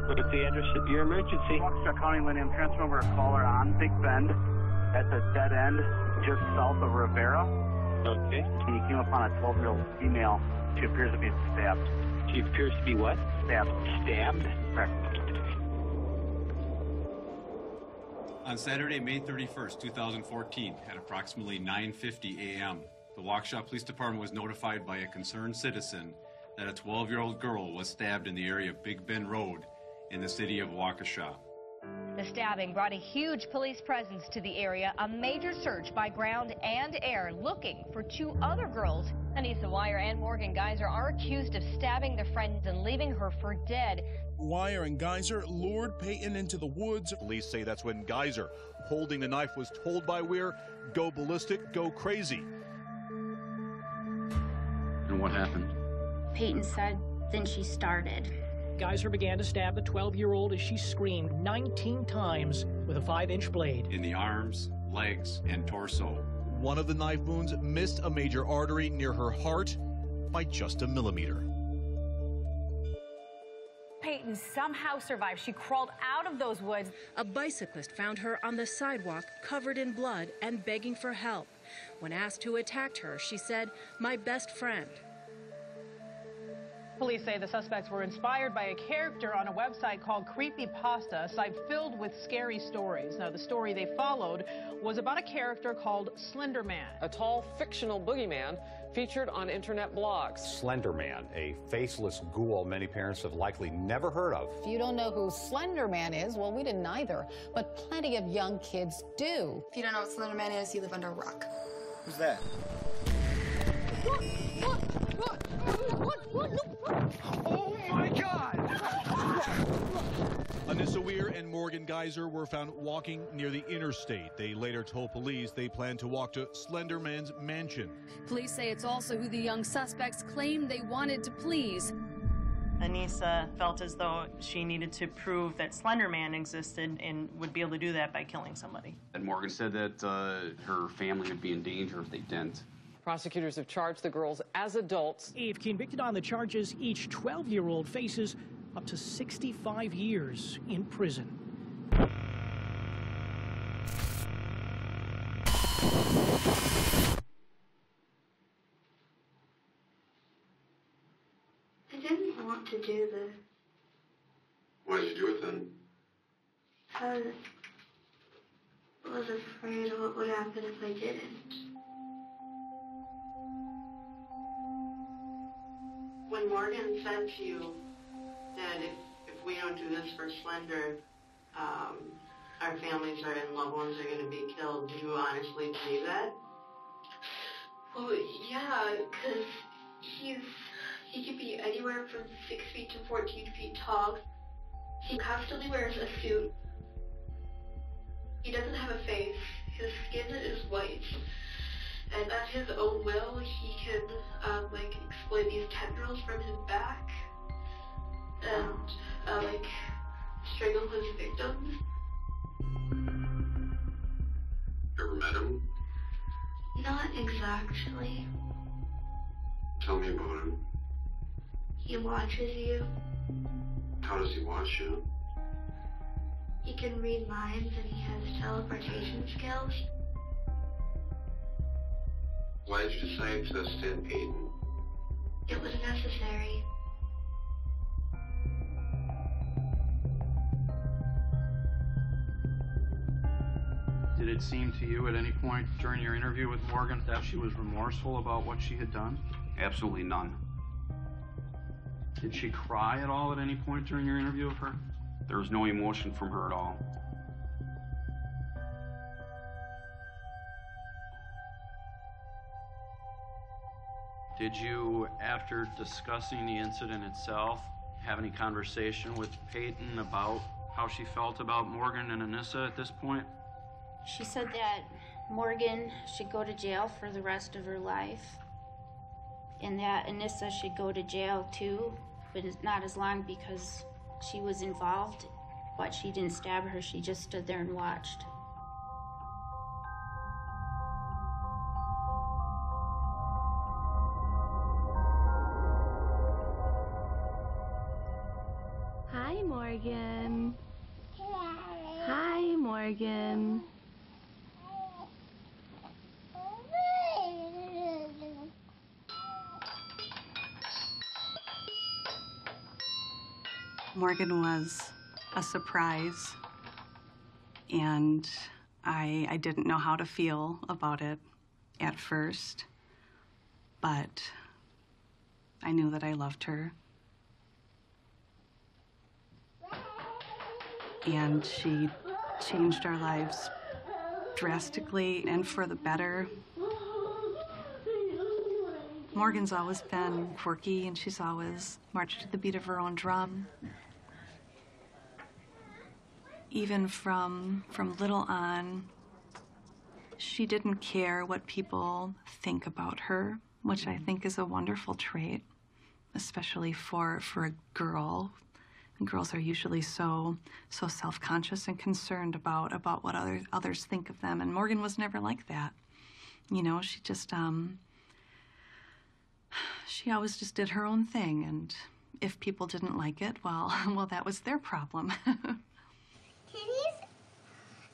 What's the address of your emergency? Waukesha County, Lincoln, transfer over a caller on Big Bend at the dead end just south of Rivera. Okay. And he came upon a 12-year-old female. She appears to be stabbed. She appears to be what? Stabbed. Stabbed? Correct. On Saturday, May 31st, 2014, at approximately 9:50 a.m., the Waukesha Police Department was notified by a concerned citizen that a 12-year-old girl was stabbed in the area of Big Bend Road in the city of Waukesha. The stabbing brought a huge police presence to the area, a major search by ground and air looking for two other girls. Anissa Wire and Morgan Geyser are accused of stabbing their friends and leaving her for dead. Wire and Geyser lured Peyton into the woods. Police say that's when Geyser, holding the knife, was told by Weir, "Go ballistic, go crazy." And what happened? Peyton said, then she started. Geyser began to stab the 12-year-old as she screamed 19 times with a 5-inch blade. In the arms, legs, and torso. One of the knife wounds missed a major artery near her heart by just a millimeter. Peyton somehow survived. She crawled out of those woods. A bicyclist found her on the sidewalk, covered in blood and begging for help. When asked who attacked her, she said, "My best friend." Police say the suspects were inspired by a character on a website called Creepypasta, a site filled with scary stories. Now, the story they followed was about a character called Slenderman, a tall fictional boogeyman featured on internet blogs. Slenderman, a faceless ghoul many parents have likely never heard of. If you don't know who Slenderman is, well, we didn't either, but plenty of young kids do. If you don't know what Slenderman is, you live under a rock. Who's that? Oh my God! Anissa Weir and Morgan Geyser were found walking near the interstate. They later told police they planned to walk to Slenderman's mansion. Police say it's also who the young suspects claimed they wanted to please. Anissa felt as though she needed to prove that Slenderman existed and would be able to do that by killing somebody. And Morgan said that her family would be in danger if they didn't. Prosecutors have charged the girls as adults. If convicted on the charges, each 12-year-old faces up to 65 years in prison. I didn't want to do this. Why did you do it then? I was afraid of what would happen if I didn't. When Morgan said to you that if we don't do this for Slender, our families and loved ones are going to be killed, do you honestly believe that? Well, yeah, because he could be anywhere from 6 feet to 14 feet tall. He constantly wears a suit. He doesn't have a face. His skin is white. And at his own will, he can, exploit these tendrils from his back and, strangle his victims. You ever met him? Not exactly. Tell me about him. He watches you. How does he watch you? He can read minds and he has teleportation skills. Why did you decide to stab Peyton? It was necessary. Did it seem to you at any point during your interview with Morgan that she was remorseful about what she had done? Absolutely none. Did she cry at all at any point during your interview with her? There was no emotion from her at all. Did you, after discussing the incident itself, have any conversation with Peyton about how she felt about Morgan and Anissa at this point? She said that Morgan should go to jail for the rest of her life, and that Anissa should go to jail too, but not as long because she was involved, but she didn't stab her, she just stood there and watched. Hi, Hi, Morgan. Hi, Morgan. Morgan was a surprise, and I didn't know how to feel about it at first, but I knew that I loved her. And she changed our lives drastically and for the better. Morgan's always been quirky, and she's always marched to the beat of her own drum. Even from little on, she didn't care what people think about her, which I think is a wonderful trait, especially for a girl. And girls are usually so self-conscious and concerned about what others think of them. And Morgan was never like that. You know, she just she always just did her own thing, and if people didn't like it, well, that was their problem. Kitties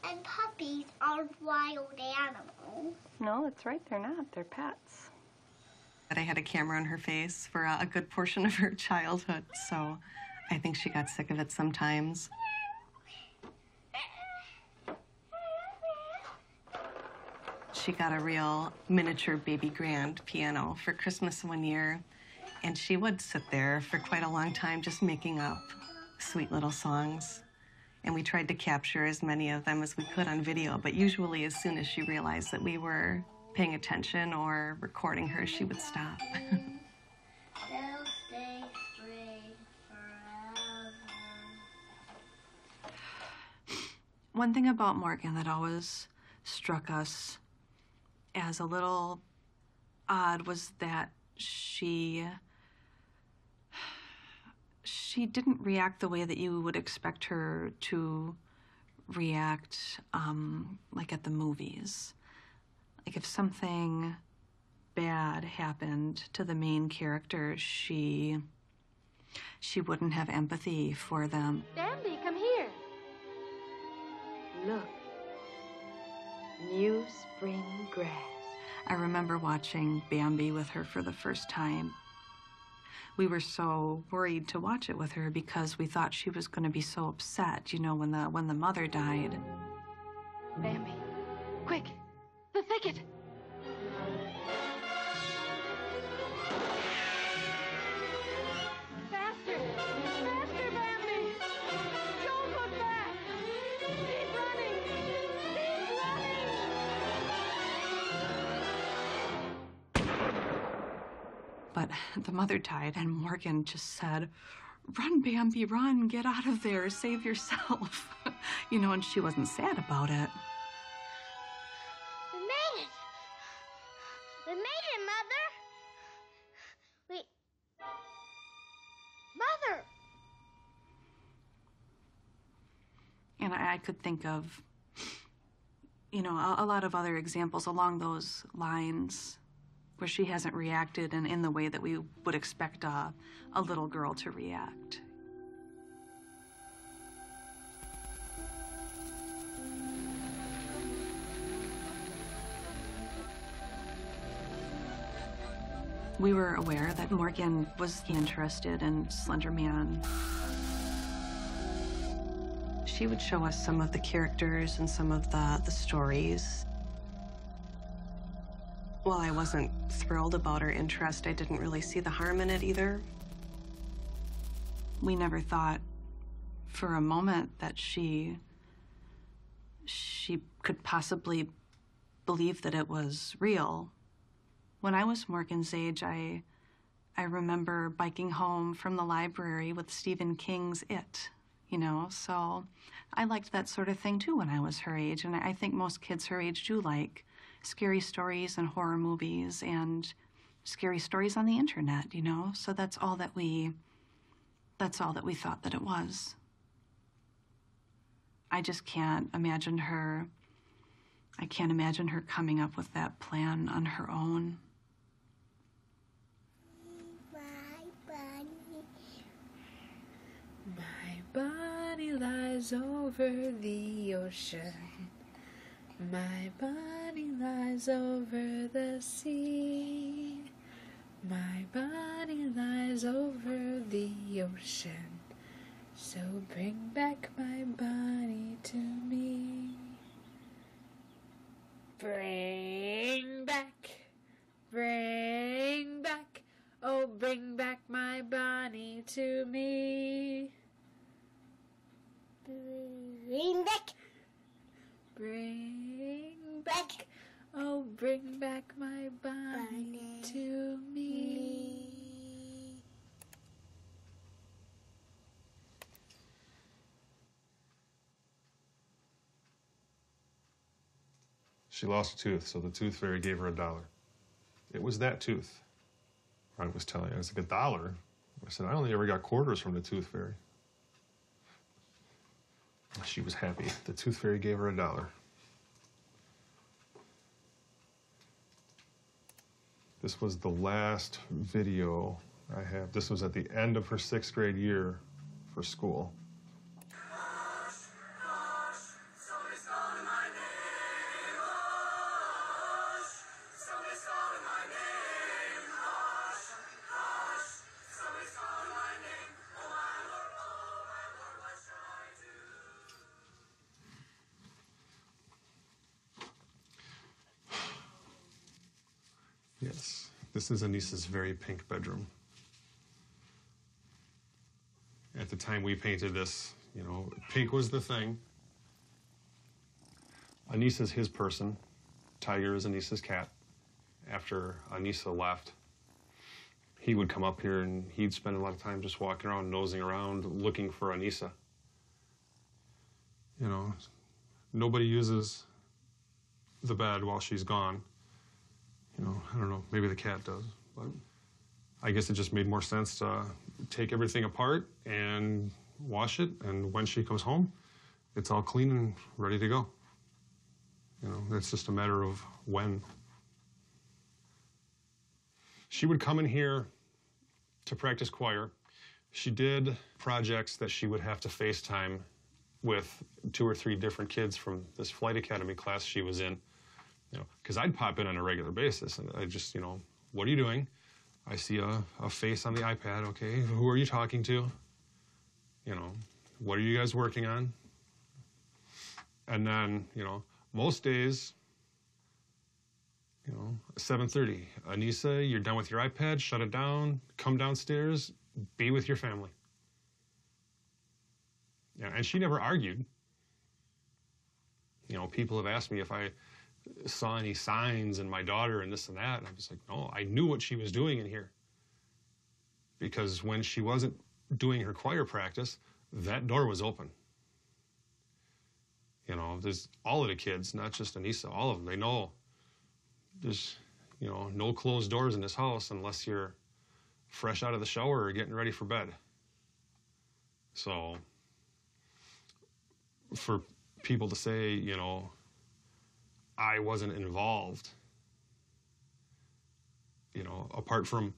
and puppies aren't wild animals. No, that's right. They're not. They're pets. I had a camera on her face for a good portion of her childhood, so I think she got sick of it sometimes. She got a real miniature baby grand piano for Christmas one year, and she would sit there for quite a long time just making up sweet little songs. And we tried to capture as many of them as we could on video, but usually as soon as she realized that we were paying attention or recording her, she would stop. They'll stay free forever. One thing about Morgan that always struck us as a little odd was that she didn't react the way that you would expect her to react, like at the movies. Like if something bad happened to the main character, she wouldn't have empathy for them. Bambi, come here. Look. New spring grass. I remember watching Bambi with her for the first time. We were so worried to watch it with her because we thought she was going to be so upset, you know, when the mother died. Bambi, quick, the thicket. Faster, faster, Bambi. Don't look back. Keep running. Keep running. But the mother died, and Morgan just said, "Run, Bambi, run, get out of there, save yourself." You know, and she wasn't sad about it. We made it. We made it, Mother. Mother. And I could think of, you know, a lot of other examples along those lines where she hasn't reacted in the way that we would expect a little girl to react. We were aware that Morgan was interested in Slenderman. She would show us some of the characters and some of the stories. While I wasn't thrilled about her interest, I didn't really see the harm in it either. We never thought for a moment that she could possibly believe that it was real. When I was Morgan's age, I remember biking home from the library with Stephen King's It, you know, so I liked that sort of thing too when I was her age, and I think most kids her age do like scary stories and horror movies and scary stories on the internet, you know? So that's all that we thought that it was. I just can't imagine her, I can't imagine her coming up with that plan on her own. Bye, Bunny. Bye, lies over the ocean. My body lies over the sea. My body lies over the ocean. So bring back my body to me. Bring back, oh bring back my body to me. Bring back, oh bring back my body to me. She lost a tooth, so the tooth fairy gave her $1. It was that tooth. I was telling her, I was like, $1? I said, I only ever got quarters from the tooth fairy. She was happy. The tooth fairy gave her $1. This was the last video I have. This was at the end of her 6th grade year for school. Yes, this is Anissa's very pink bedroom. At the time we painted this, you know, pink was the thing. Anissa's his person. Tiger is Anissa's cat. After Anissa left, he would come up here and he'd spend a lot of time just walking around, nosing around, looking for Anissa. You know, nobody uses the bed while she's gone. You know, I don't know, maybe the cat does, but I guess it just made more sense to take everything apart and wash it, and when she comes home, it's all clean and ready to go. You know, it's just a matter of when. She would come in here to practice choir. She did projects that she would have to FaceTime with 2 or 3 different kids from this flight academy class she was in. You know, because I'd pop in on a regular basis, and I just, you know, what are you doing? I see a face on the iPad. Okay, who are you talking to? You know, what are you guys working on? And then, you know, most days, you know, 7:30. Anissa, you're done with your iPad. Shut it down. Come downstairs. Be with your family. Yeah, and she never argued. You know, people have asked me if I saw any signs in my daughter and this and that, and I was like, no, I knew what she was doing in here. Because when she wasn't doing her choir practice, that door was open. You know, there's all of the kids, not just Anissa, all of them, they know there's, you know, no closed doors in this house unless you're fresh out of the shower or getting ready for bed. So, for people to say, you know, I wasn't involved, you know, apart from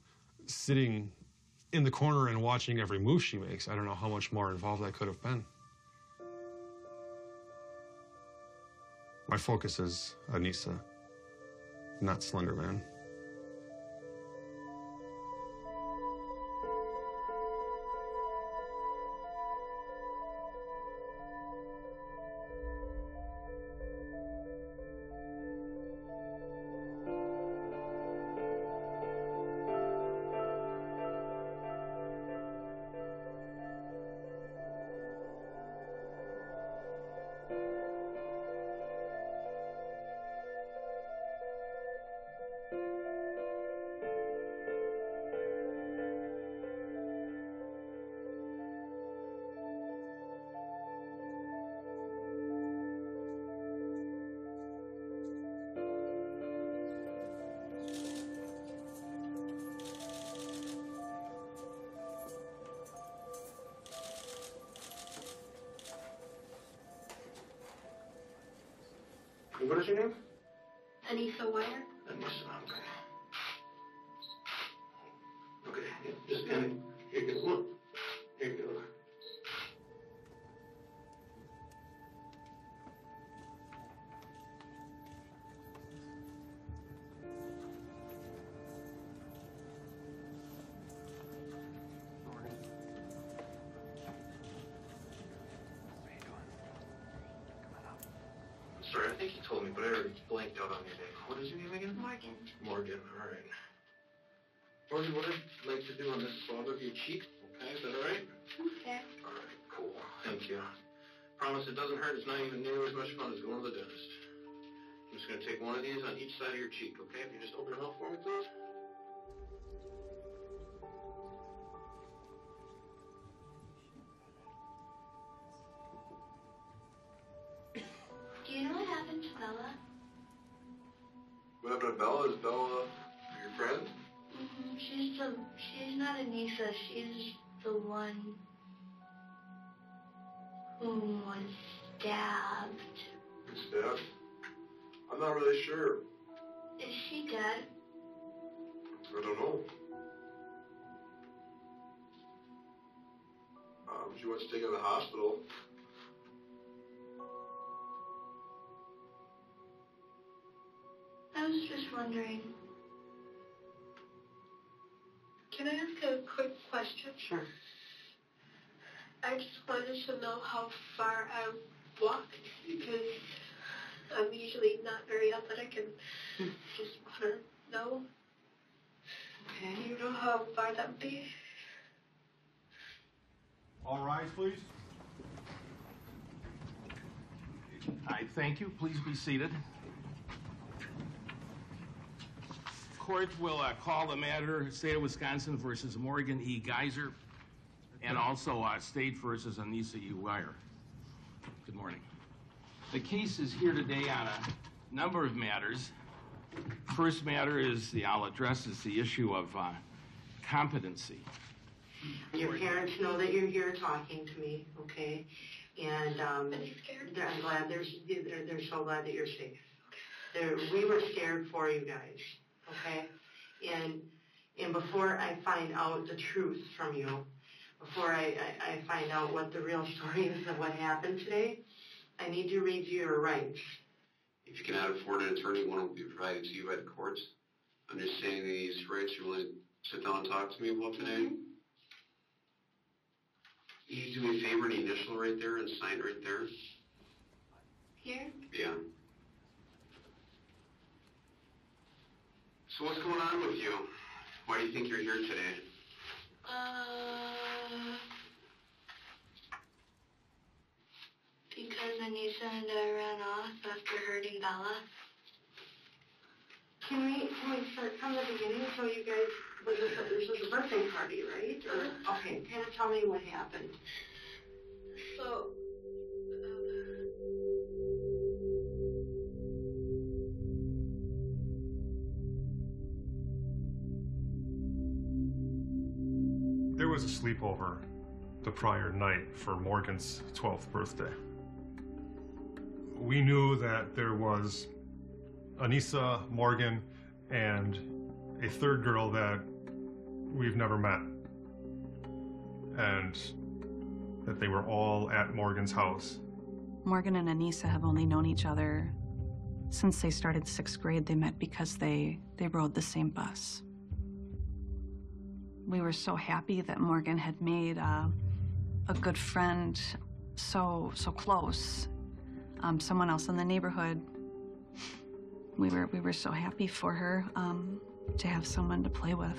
sitting in the corner and watching every move she makes, I don't know how much more involved I could have been. My focus is Anissa, not Slenderman. What is your name? Anissa Wire. Anissa, okay. Okay, just Annie. Here you go. Look. Here you go. think you told me, but I already blanked out on your name. What is your name again? Morgan. Morgan, all right. Morgan, what I'd like to do on this swab of your cheek, okay? Is that all right? Okay. All right, cool. Thank you. Promise it doesn't hurt. It's not even nearly as much fun as going to the dentist. I'm just going to take one of these on each side of your cheek, okay? If you just open it up for me, please. Do you know what happened to Bella? What happened to Bella? Is Bella your friend? Mm-hmm. She's not Anissa. She's the one who was stabbed. Stabbed? I'm not really sure. Is she dead? I don't know. She wants to take her to the hospital. I was just wondering. Can I ask a quick question? Sure. I just wanted to know how far I walked because I'm usually not very athletic and just want to know. Okay. Do you know how far that would be? All rise, please. I thank you. Please be seated. Court will call the matter State of Wisconsin versus Morgan E. Geyser and also State versus Anissa E. Wire. Good morning. The case is here today on a number of matters. First matter is I'll address is the issue of competency. Your parents know that you're here talking to me, okay? And I'm glad they're so glad that you're safe. We were scared for you guys, okay? And before I find out the truth from you, before I find out what the real story is of what happened today, I need to read you your rights. If you cannot afford an attorney, one will be provided to you by the courts. Understanding these rights, you willing to sit down and talk to me about today? Can you do me a favor and initial right there and sign right there? Here? Yeah. So what's going on with you? Why do you think you're here today? Because Anissa and I ran off after hurting Bella. Can we start from the beginning? So you guys, this was a birthday party, right? Or, okay, kind of tell me what happened. So, There was a sleepover the prior night for Morgan's 12th birthday. We knew that there was Anissa, Morgan, and a third girl that we've never met. And that they were all at Morgan's house. Morgan and Anissa have only known each other since they started 6th grade. They met because they rode the same bus. We were so happy that Morgan had made a good friend so close, someone else in the neighborhood. We were so happy for her to have someone to play with.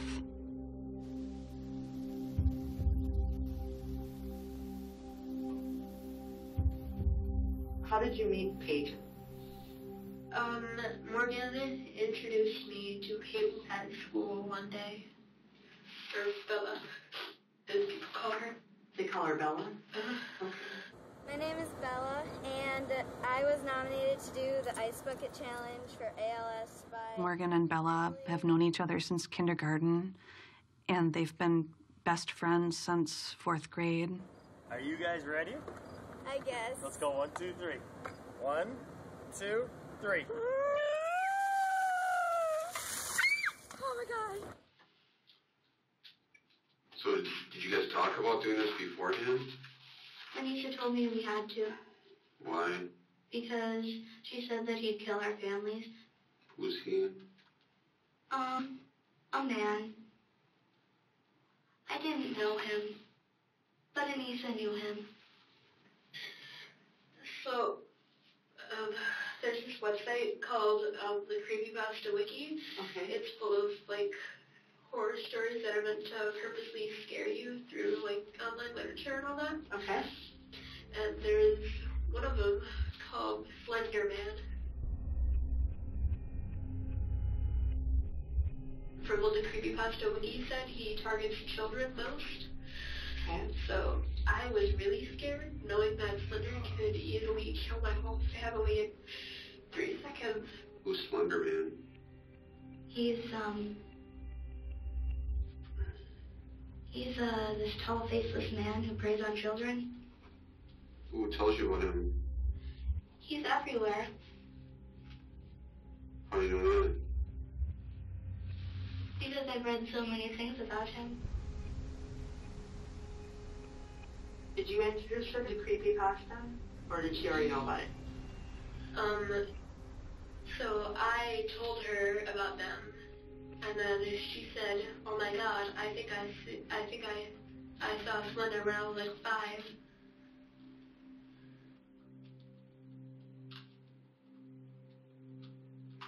How did you meet Peyton? Morgan introduced me to him at school one day. Or Bella, as people call her. They call her Bella? Okay. My name is Bella, and I was nominated to do the Ice Bucket Challenge for ALS by... Morgan and Bella have known each other since kindergarten, and they've been best friends since 4th grade. Are you guys ready? I guess. Let's go 1, 2, 3. 1, 2, 3. Oh my God. So did you guys talk about doing this beforehand? Anissa told me we had to. Why? Because she said that he'd kill our families. Who's he? A man. I didn't know him, but Anissa knew him. So, There's this website called the Creepypasta Wiki. Okay. It's full of like horror stories that are meant to purposely scare you through like online literature and all that. Okay. And there's one of them called Slenderman. From what the Creepypasta Wiki said, he targets children most. Okay. So I was really scared, knowing that Slender could easily kill my whole family in 3 seconds. Who's Slenderman? He's this tall, faceless man who preys on children. Who tells you about him? He's everywhere. How do you know that? Because I've read so many things about him. Did you introduce her to creepypasta, or did she already know about it? So I told her about them, and then she said, "Oh my God, I think I saw Slender when I was like 5."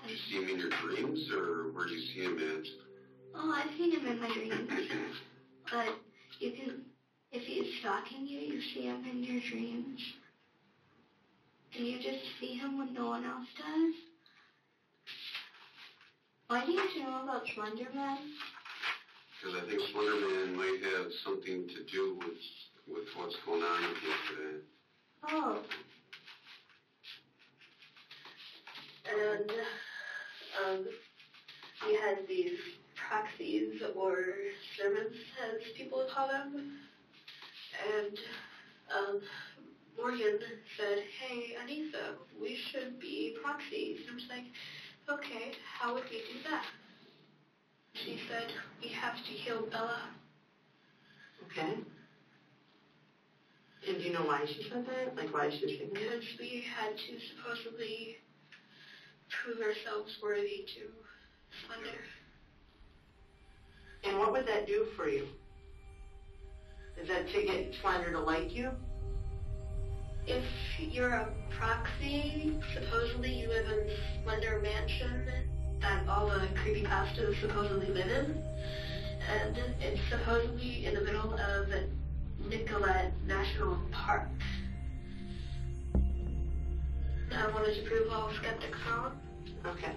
Did you see him in your dreams, or where did you see him at? Oh, I've seen him in my dreams. But you can, if he's stalking you, you see him in your dreams. And you just see him when no one else does. Why do you know about Slenderman? Because I think Slenderman might have something to do with what's going on with you today. Oh. And, he has these proxies or servants, as people call them. And, Morgan said, "Hey, Anissa, we should be proxies." And I was like, "Okay, how would we do that?" She said, "We have to kill Bella." Okay. And do you know why she said that? Like, why she was thinking that? Because we had to supposedly prove ourselves worthy to Slender. And what would that do for you? Is that to get Slender to like you? If you're a proxy, supposedly you live in Slender Mansion that all the creepypastas supposedly live in. And it's supposedly in the middle of Nicolette National Park. I wanted to prove all skeptics wrong. Okay.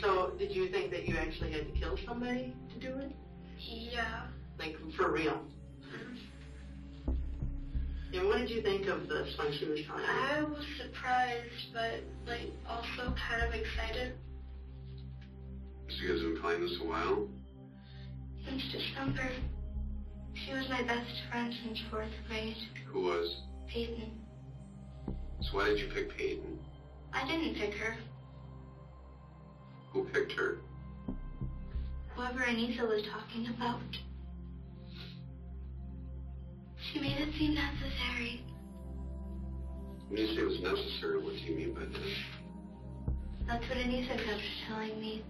So, did you think that you actually had to kill somebody to do it? Yeah. Like, for real? And what did you think of this when she was telling you? I was surprised, but, like, also kind of excited. So you guys have been planning this a while? Since December. She was my best friend since 4th grade. Who was? Peyton. So why did you pick Peyton? I didn't pick her. Who picked her? Whoever Anissa was talking about. She made it seem necessary. When you say it was necessary, what do you mean by that? That's what Anissa kept telling me.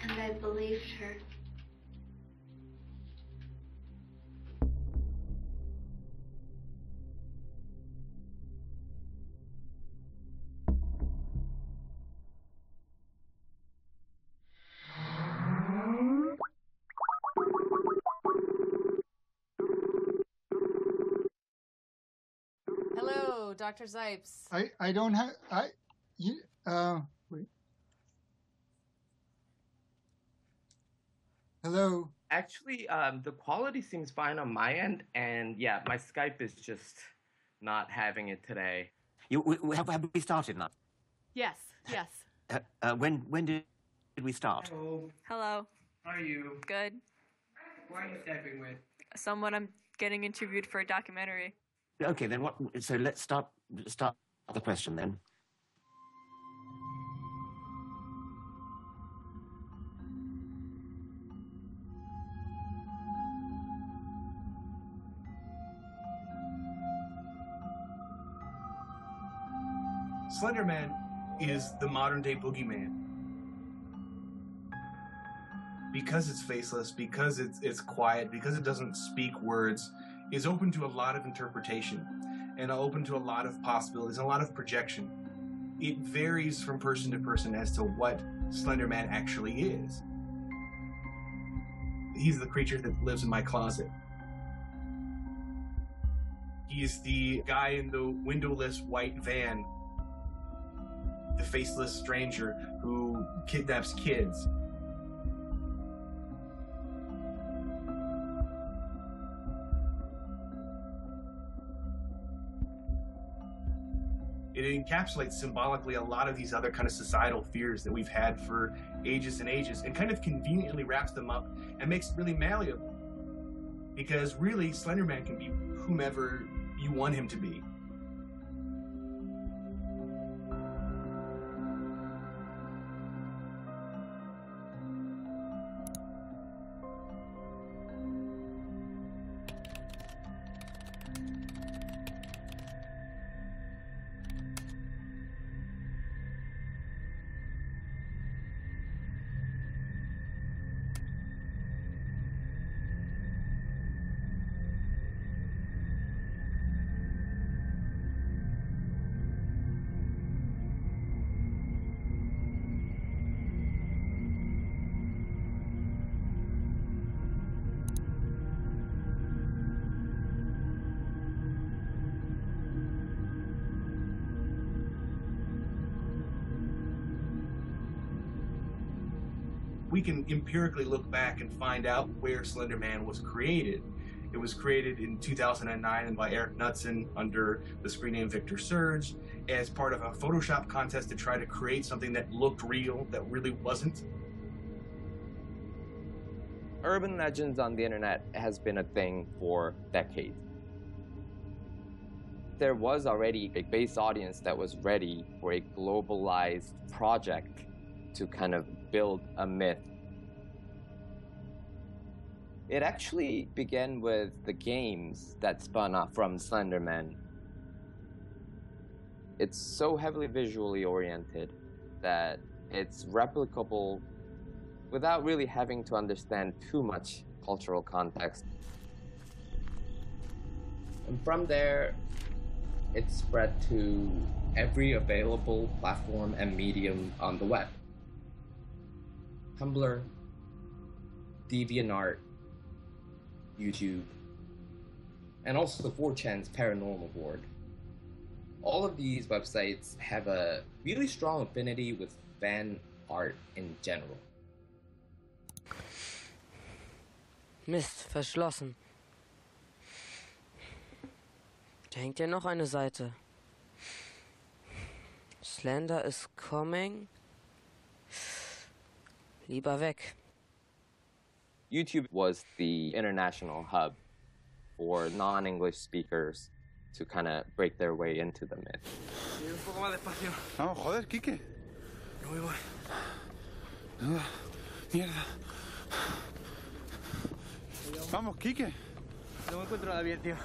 And I believed her. Hello, Dr. Zipes. I don't have, wait. Hello? Actually, the quality seems fine on my end, and yeah, my Skype is just not having it today. Have we started now? Yes, yes. When did we start? Hello. Hello. How are you? Good. Who are you Skyping with? Someone I'm getting interviewed for a documentary. Okay, then what? So let's start the question then. Slenderman is the modern-day boogeyman. Because it's faceless, because it's quiet, because it doesn't speak words, is open to a lot of interpretation and open to a lot of possibilities, and a lot of projection. It varies from person to person as to what Slenderman actually is. He's the creature that lives in my closet. He's the guy in the windowless white van, the faceless stranger who kidnaps kids. It encapsulates symbolically a lot of these other kind of societal fears that we've had for ages and ages, and kind of conveniently wraps them up and makes it really malleable. Because really, Slenderman can be whomever you want him to be. We can empirically look back and find out where Slenderman was created. It was created in 2009 by Eric Knudsen under the screen name Victor Surge as part of a Photoshop contest to try to create something that looked real, that really wasn't. Urban legends on the internet has been a thing for decades. There was already a base audience that was ready for a globalized project to kind of build a myth. It actually began with the games that spun off from Slenderman. It's so heavily visually oriented that it's replicable without really having to understand too much cultural context. And from there, it spread to every available platform and medium on the web. Tumblr, DeviantArt, YouTube, and also 4chan's Paranormal Board. All of these websites have a really strong affinity with fan art in general. Mist, verschlossen. Da hängt ja noch eine Seite. Slender is coming. Lieber weg. YouTube was the international hub for non-English speakers to kind of break their way into the myth. Un poco más despacio. No, joder, Quique. No voy. No, mierda. Vamos, Quique. No me encuentro nada bien, tío.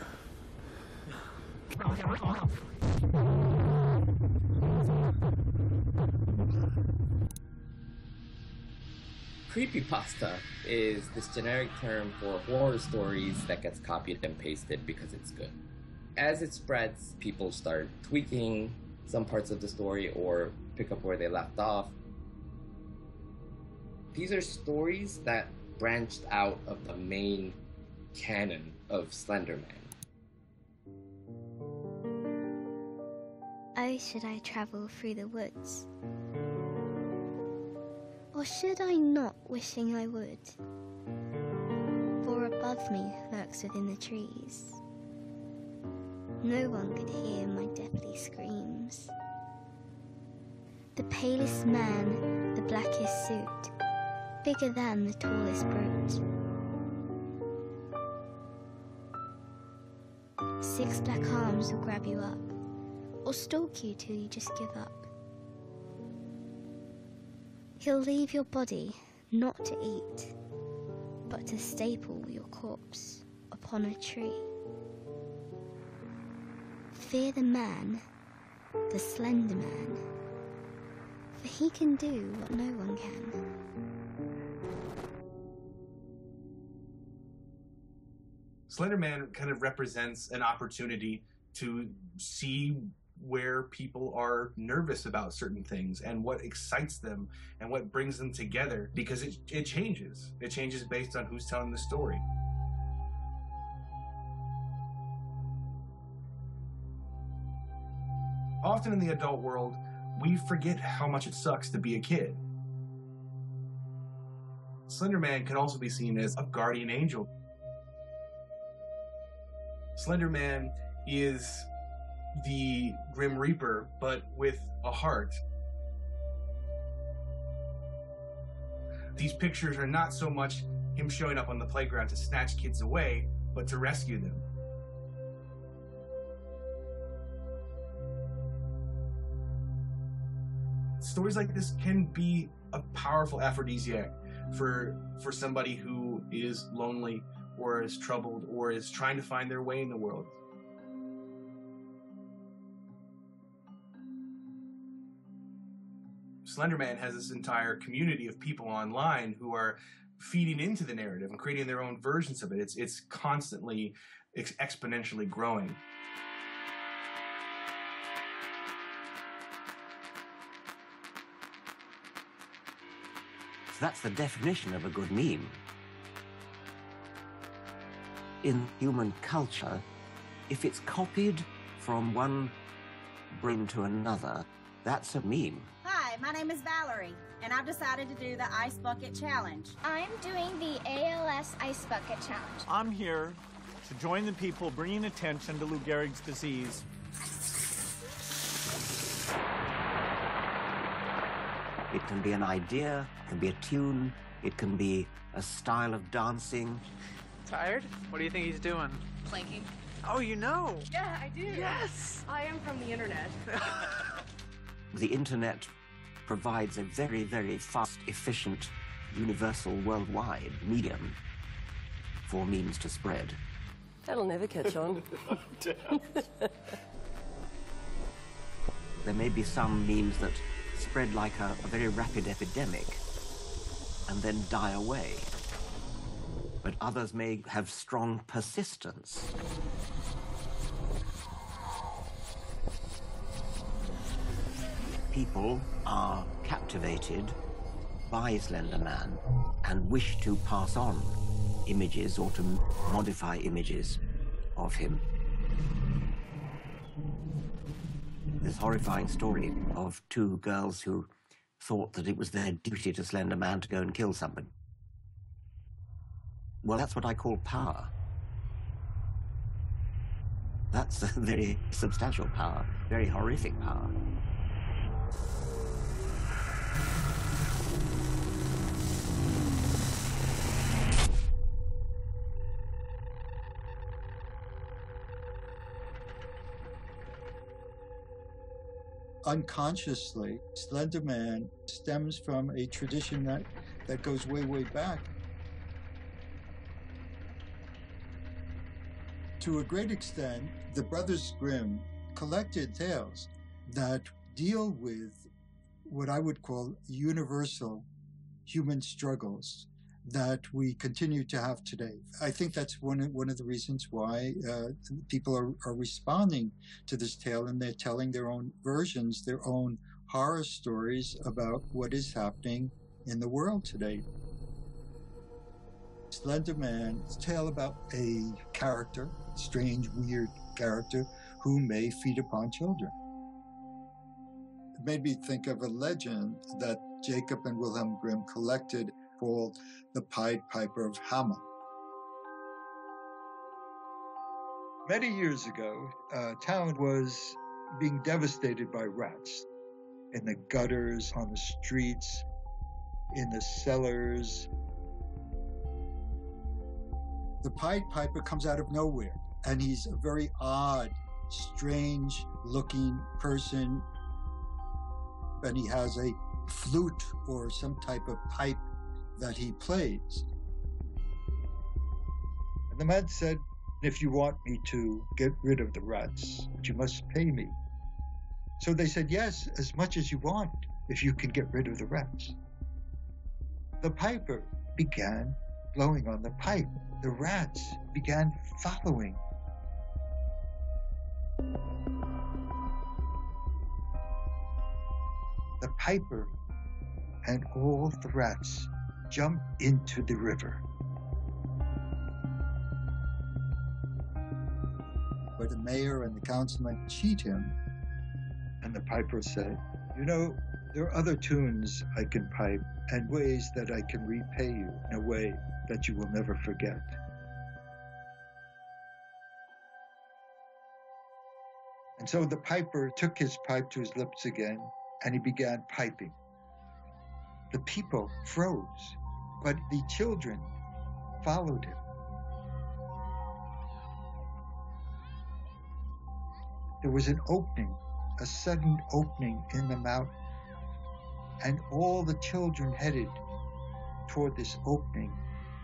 Creepypasta is this generic term for horror stories that gets copied and pasted because it's good. As it spreads, people start tweaking some parts of the story or pick up where they left off. These are stories that branched out of the main canon of Slenderman. Oh, should I travel through the woods? Or should I not, wishing I would? For above me lurks within the trees. No one could hear my deathly screams. The palest man, the blackest suit, bigger than the tallest brute. 6 black arms will grab you up, or stalk you till you just give up. He'll leave your body not to eat, but to staple your corpse upon a tree. Fear the man, the slender man, for he can do what no one can. Slenderman kind of represents an opportunity to see where people are nervous about certain things and what excites them and what brings them together, because it changes. It changes based on who's telling the story. Often in the adult world, we forget how much it sucks to be a kid. Slenderman can also be seen as a guardian angel. Slenderman is the Grim Reaper, but with a heart. These pictures are not so much him showing up on the playground to snatch kids away, but to rescue them. Stories like this can be a powerful aphrodisiac for somebody who is lonely or is troubled or is trying to find their way in the world. Slenderman has this entire community of people online who are feeding into the narrative and creating their own versions of it. It's constantly exponentially growing. So that's the definition of a good meme. In human culture, if it's copied from one brain to another, that's a meme. Hi, my name is Valerie, and I've decided to do the Ice Bucket Challenge. I'm doing the ALS Ice Bucket Challenge. I'm here to join the people bringing attention to Lou Gehrig's disease. It can be an idea, it can be a tune, it can be a style of dancing. Tired? What do you think he's doing? Planking. Oh, you know? Yeah, I do. Yes! I am from the internet. The internet provides a very, very fast, efficient, universal, worldwide medium for memes to spread. That'll never catch on. There may be some memes that spread like a very rapid epidemic and then die away. But others may have strong persistence. People are captivated by Slenderman and wish to pass on images or to modify images of him. This horrifying story of two girls who thought that it was their duty to Slenderman to go and kill somebody. Well, that's what I call power. That's a very substantial power, very horrific power. Unconsciously, Slenderman stems from a tradition that goes way, way back. To a great extent, the Brothers Grimm collected tales that deal with what I would call universal human struggles that we continue to have today. I think that's one of the reasons why people are responding to this tale, and they're telling their own versions, their own horror stories about what is happening in the world today. Slenderman's tale about a character, strange, weird character, who may feed upon children. It made me think of a legend that Jacob and Wilhelm Grimm collected called the Pied Piper of Hamelin. Many years ago, a town was being devastated by rats. In the gutters, on the streets, in the cellars. The Pied Piper comes out of nowhere, and he's a very odd, strange-looking person, and he has a flute or some type of pipe that he plays. And the man said, "If you want me to get rid of the rats, you must pay me." So they said, "Yes, as much as you want, if you can get rid of the rats." The piper began blowing on the pipe. The rats began following. The piper and all the rats jumped into the river. But the mayor and the councilman cheat him, and the piper said, "You know, there are other tunes I can pipe and ways that I can repay you in a way that you will never forget." And so the piper took his pipe to his lips again, and he began piping. The people froze, but the children followed him. There was an opening, a sudden opening in the mountain, and all the children headed toward this opening.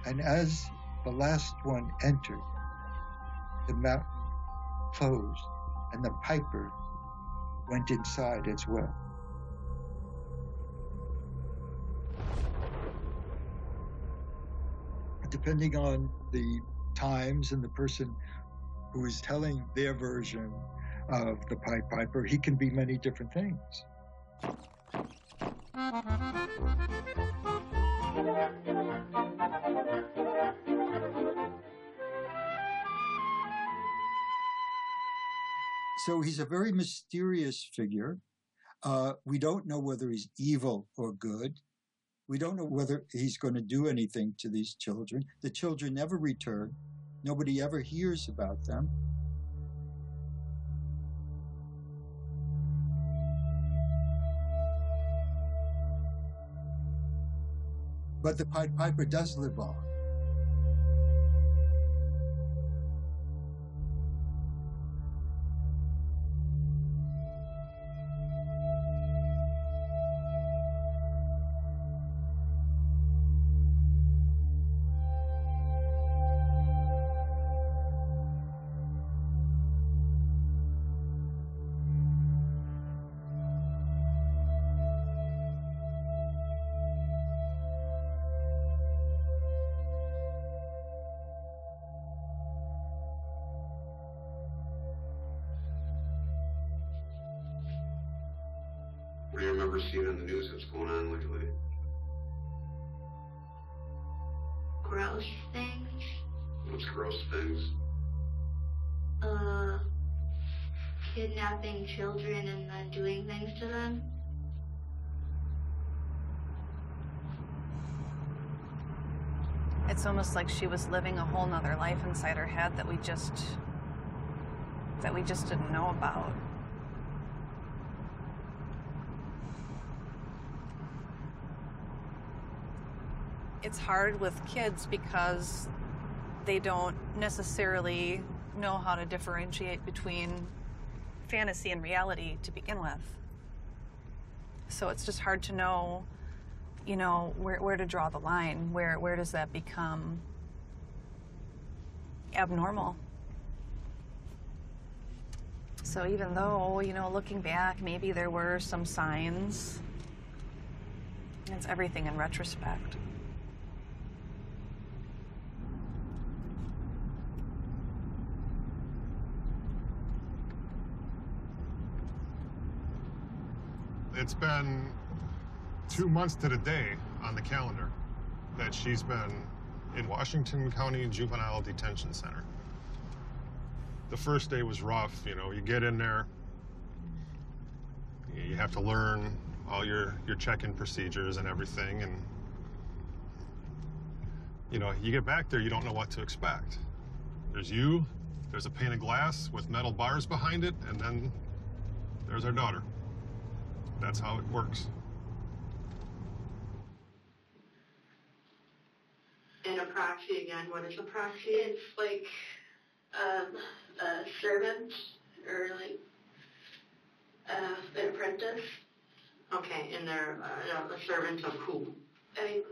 And as the last one entered, the mountain closed, and the piper went inside as well. Depending on the times and the person who is telling their version of the Pied Piper, he can be many different things. So he's a very mysterious figure. We don't know whether he's evil or good. We don't know whether he's going to do anything to these children. The children never return. Nobody ever hears about them. But the Pied Piper does live on. What do you remember seeing on the news that's going on lately? Gross things. What's gross things? Kidnapping children and then doing things to them. It's almost like she was living a whole nother life inside her head that we just didn't know about. It's hard with kids because they don't necessarily know how to differentiate between fantasy and reality to begin with. So it's just hard to know, you know, where to draw the line. Where does that become abnormal? So even though, you know, looking back, maybe there were some signs, it's everything in retrospect. It's been 2 months to the day on the calendar that she's been in Washington County Juvenile Detention Center. The first day was rough, you know, you get in there, you have to learn all your check-in procedures and everything, and you know, you get back there, you don't know what to expect. There's a pane of glass with metal bars behind it, and then there's our daughter. That's how it works. And a proxy again, what is a proxy? It's like a servant or like an apprentice. Okay, and they're a servant of who? I mean,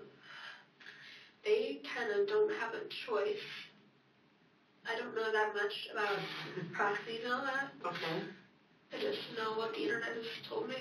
they kind of don't have a choice. I don't know that much about proxies and all that. Okay. I just know what the internet has told me.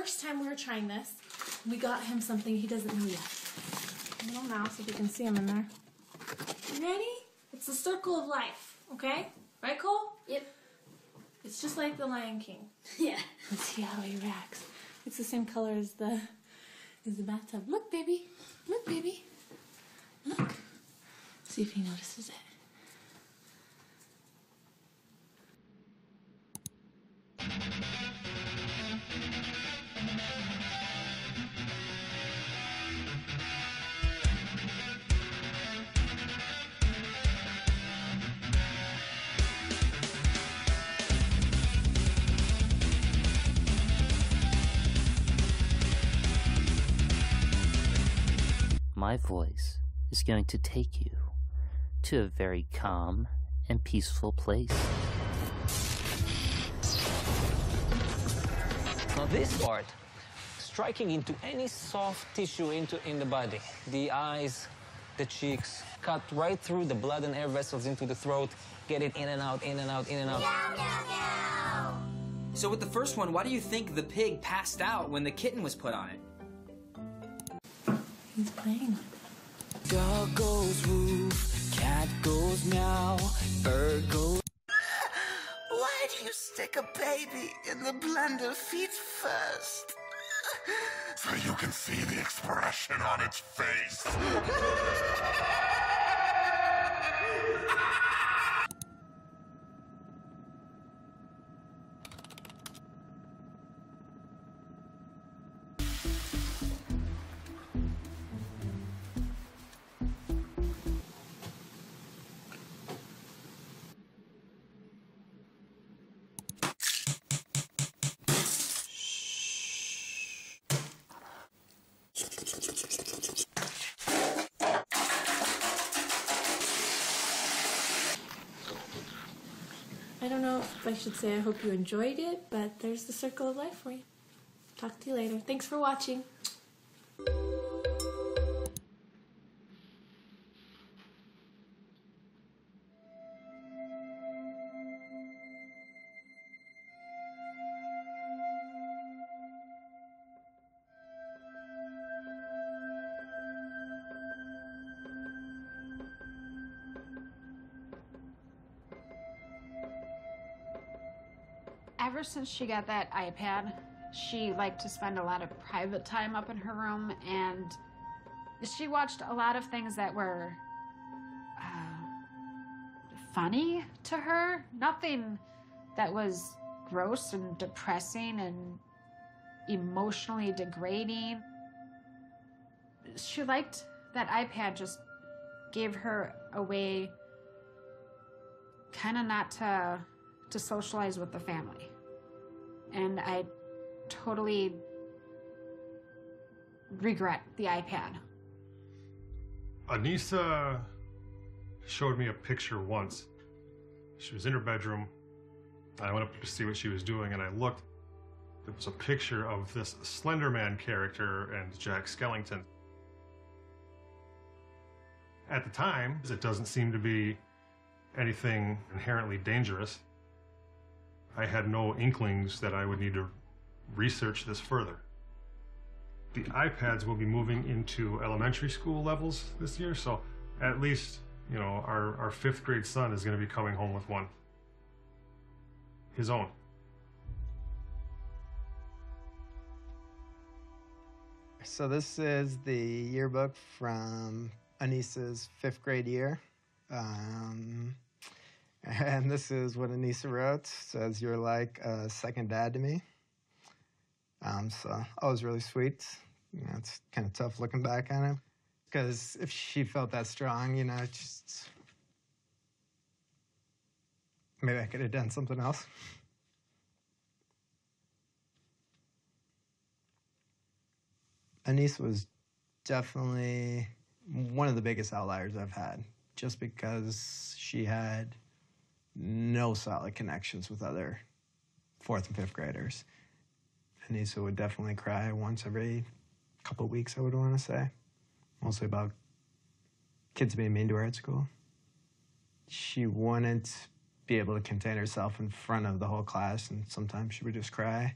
first time we were trying this, we got him something he doesn't know yet. A little mouse, if you can see him in there. You ready? It's the circle of life, okay? Right, Cole? Yep. It's just like the Lion King. Yeah. Let's see how he reacts. It's the same color as the bathtub. Look, baby. Look, baby. Look. See if he notices it. My voice is going to take you to a very calm and peaceful place. Now this part, striking into any soft tissue in the body, the eyes, the cheeks, cut right through the blood and air vessels into the throat, get it in and out, in and out, in and out. So with the first one, why do you think the pig passed out when the kitten was put on it? He's playing. Dog goes woof, cat goes meow, bird goes... Why do you stick a baby in the blender feet first? So you can see the expression on its face. I don't know if I should say I hope you enjoyed it, but there's the circle of life for you. Talk to you later. Thanks for watching. Ever since she got that iPad, she liked to spend a lot of private time up in her room, and she watched a lot of things that were funny to her. Nothing that was gross and depressing and emotionally degrading. She liked that iPad just gave her a way kind of not to socialize with the family. And I totally regret the iPad. Anissa showed me a picture once. She was in her bedroom. I went up to see what she was doing, and I looked. There was a picture of this Slenderman character and Jack Skellington. At the time, it doesn't seem to be anything inherently dangerous. I had no inklings that I would need to research this further. The iPads will be moving into elementary school levels this year, so at least, you know, our 5th grade son is going to be coming home with one. His own. So this is the yearbook from Anissa's 5th grade year. And this is what Anissa wrote. It says, "You're like a second dad to me." So that was really sweet. You know, it's kind of tough looking back on it, because if she felt that strong, you know, just maybe I could have done something else. Anissa was definitely one of the biggest outliers I've had, just because she had no solid connections with other 4th and 5th graders. Anissa would definitely cry once every couple of weeks, I would want to say. Mostly about kids being mean to her at school. She wouldn't be able to contain herself in front of the whole class, and sometimes she would just cry.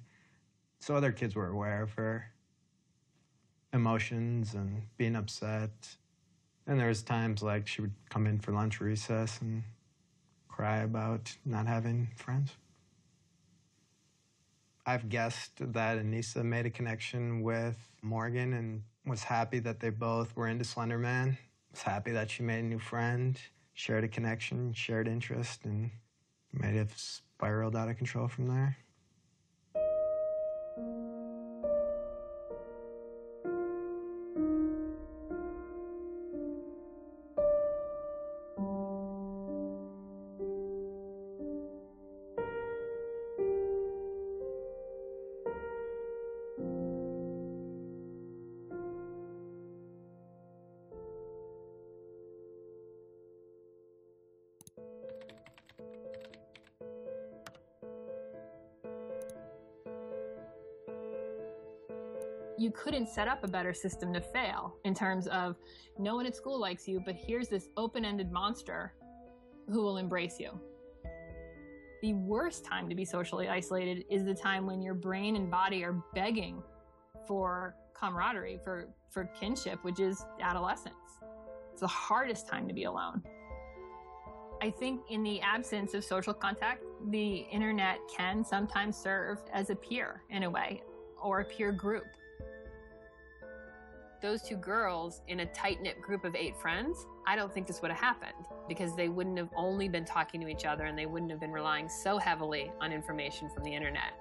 So other kids were aware of her emotions and being upset. And there was times like she would come in for lunch recess and cry about not having friends. I've guessed that Anissa made a connection with Morgan and was happy that they both were into Slenderman. Was happy that she made a new friend, shared a connection, shared interest, and might have spiraled out of control from there. You couldn't set up a better system to fail in terms of no one at school likes you, but here's this open-ended monster who will embrace you. The worst time to be socially isolated is the time when your brain and body are begging for camaraderie, for kinship, which is adolescence. It's the hardest time to be alone. I think in the absence of social contact, the internet can sometimes serve as a peer in a way, or a peer group. Those two girls in a tight-knit group of 8 friends, I don't think this would have happened because they wouldn't have only been talking to each other and they wouldn't have been relying so heavily on information from the internet.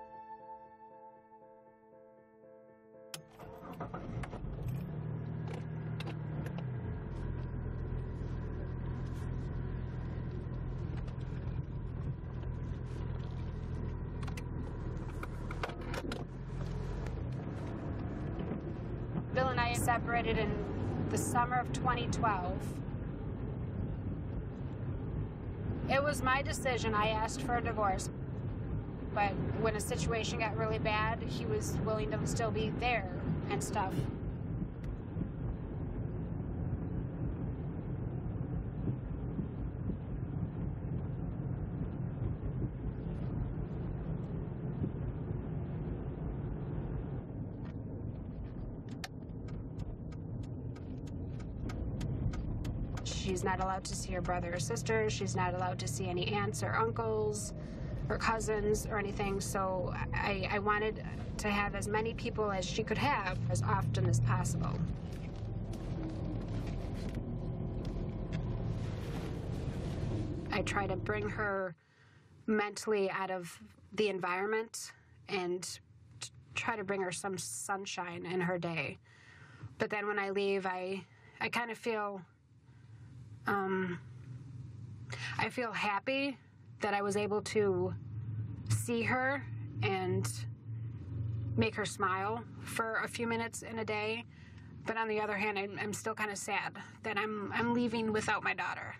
Bill and I separated in the summer of 2012. It was my decision. I asked for a divorce. But when a situation got really bad, he was willing to still be there and stuff. She's not allowed to see her brother or sister. She's not allowed to see any aunts or uncles or cousins or anything. So I wanted to have as many people as she could have as often as possible. I try to bring her mentally out of the environment and try to bring her some sunshine in her day. But then when I leave, I kind of feel I feel happy that I was able to see her and make her smile for a few minutes in a day. But on the other hand, I'm still kind of sad that I'm leaving without my daughter.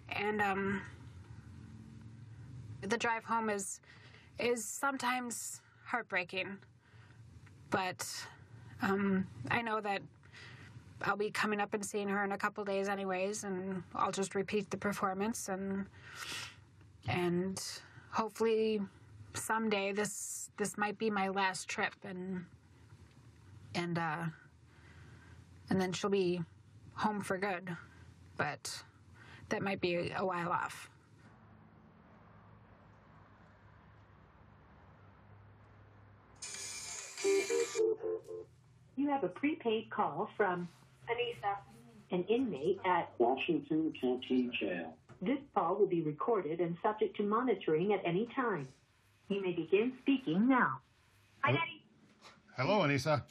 And the drive home is sometimes heartbreaking. But I know that I'll be coming up and seeing her in a couple days anyways, and I'll just repeat the performance, and hopefully someday this might be my last trip, and then she'll be home for good, but that might be a while off. You have a prepaid call from Anissa, an inmate at Washington County Jail. This call will be recorded and subject to monitoring at any time. You may begin speaking now. Hi, Daddy. Hello, Anissa.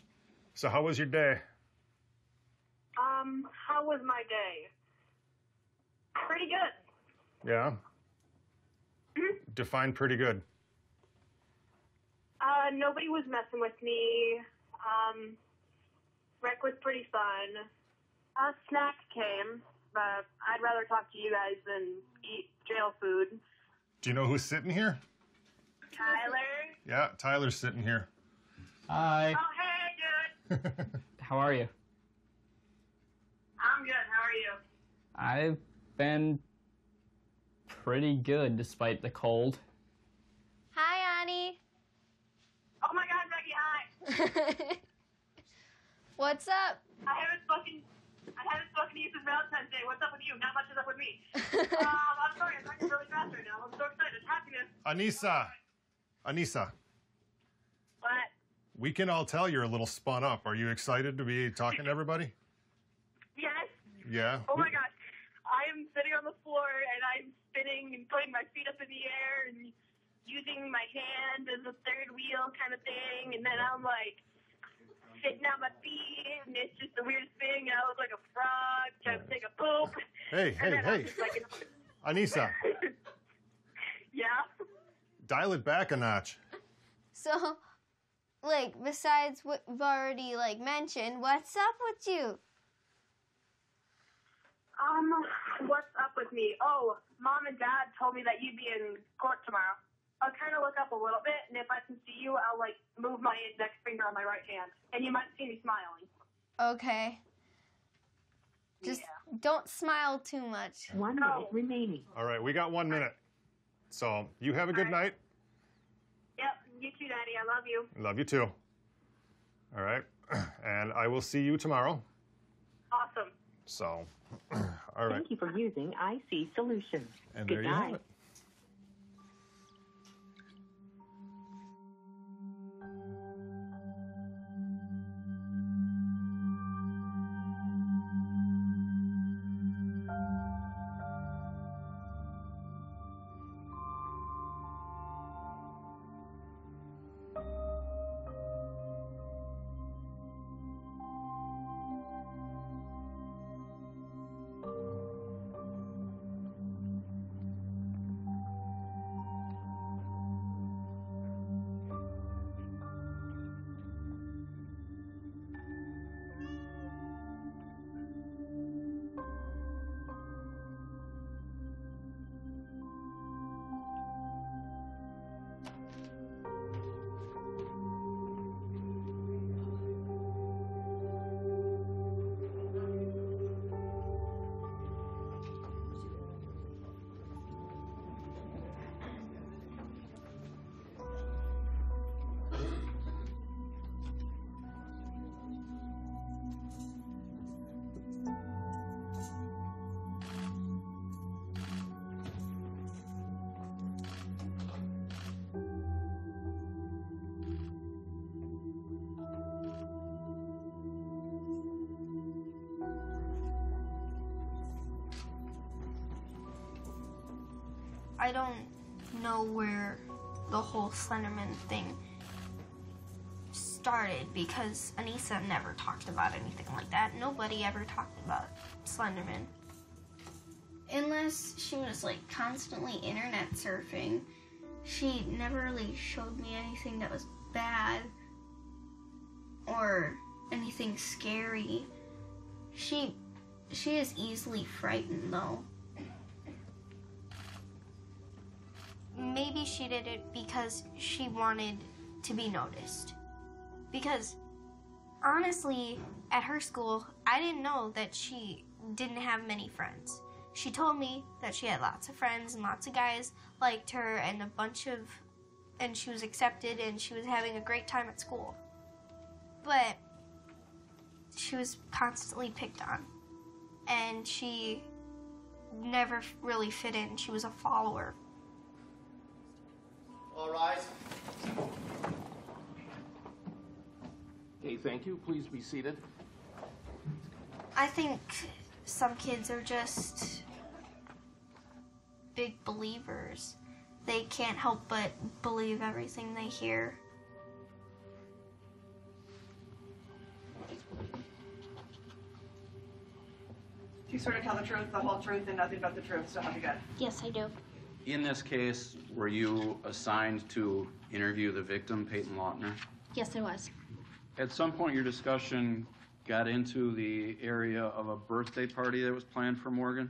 So how was your day? How was my day? Pretty good. Yeah? Define pretty good. Nobody was messing with me. Rec was pretty fun. Snacks came, but I'd rather talk to you guys than eat jail food. Do you know who's sitting here? Tyler? Yeah, Tyler's sitting here. Hi. Oh, hey, dude. How are you? I'm good. How are you? I've been pretty good despite the cold. Hi, Annie. Oh, my God, Becky, hi. What's up? I haven't spoken to you since Valentine's Day. What's up with you? Not much is up with me. I'm sorry, I'm talking really fast right now. I'm so excited. Happiness. Anissa. What? We can all tell you're a little spun up. Are you excited to be talking to everybody? Yes. Yeah? Oh my gosh. I am sitting on the floor and I'm spinning and putting my feet up in the air and using my hand as a third wheel kind of thing. And then I'm like sitting on my feet and it's just the weirdest thing. I look like a frog trying to take a poop. Hey. Anissa, Yeah? dial it back a notch. So, like, besides what we've already, like, mentioned, what's up with you? What's up with me? Oh, Mom and Dad told me that you'd be in court tomorrow. I'll kind of look up a little bit, and if I can see you, I'll, like, move my index finger on my right hand, and you might see me smiling. Okay. Just don't smile too much. 1 minute remaining. All right, we got 1 minute. So you have a good night. Yep, you too, Daddy. I love you. Love you too. All right. And I will see you tomorrow. Awesome. So, all right. Thank you for using IC Solutions. And Good there you have night. it. I don't know where the whole Slenderman thing started because Anissa never talked about anything like that. Nobody ever talked about Slenderman. Unless she was like constantly internet surfing, she never really showed me anything that was bad or anything scary. She is easily frightened though. Maybe she did it because she wanted to be noticed. Because honestly, at her school, I didn't know that she didn't have many friends. She told me that she had lots of friends and lots of guys liked her and and she was accepted and she was having a great time at school. But she was constantly picked on and she never really fit in. She was a follower. All rise. Okay, thank you. Please be seated. I think some kids are just big believers. They can't help but believe everything they hear. Do you sort of tell the truth, the whole truth, and nothing but the truth, so help you God? Yes, I do. In this case, were you assigned to interview the victim, Peyton Lautner? Yes, I was. At some point, your discussion got into the area of a birthday party that was planned for Morgan?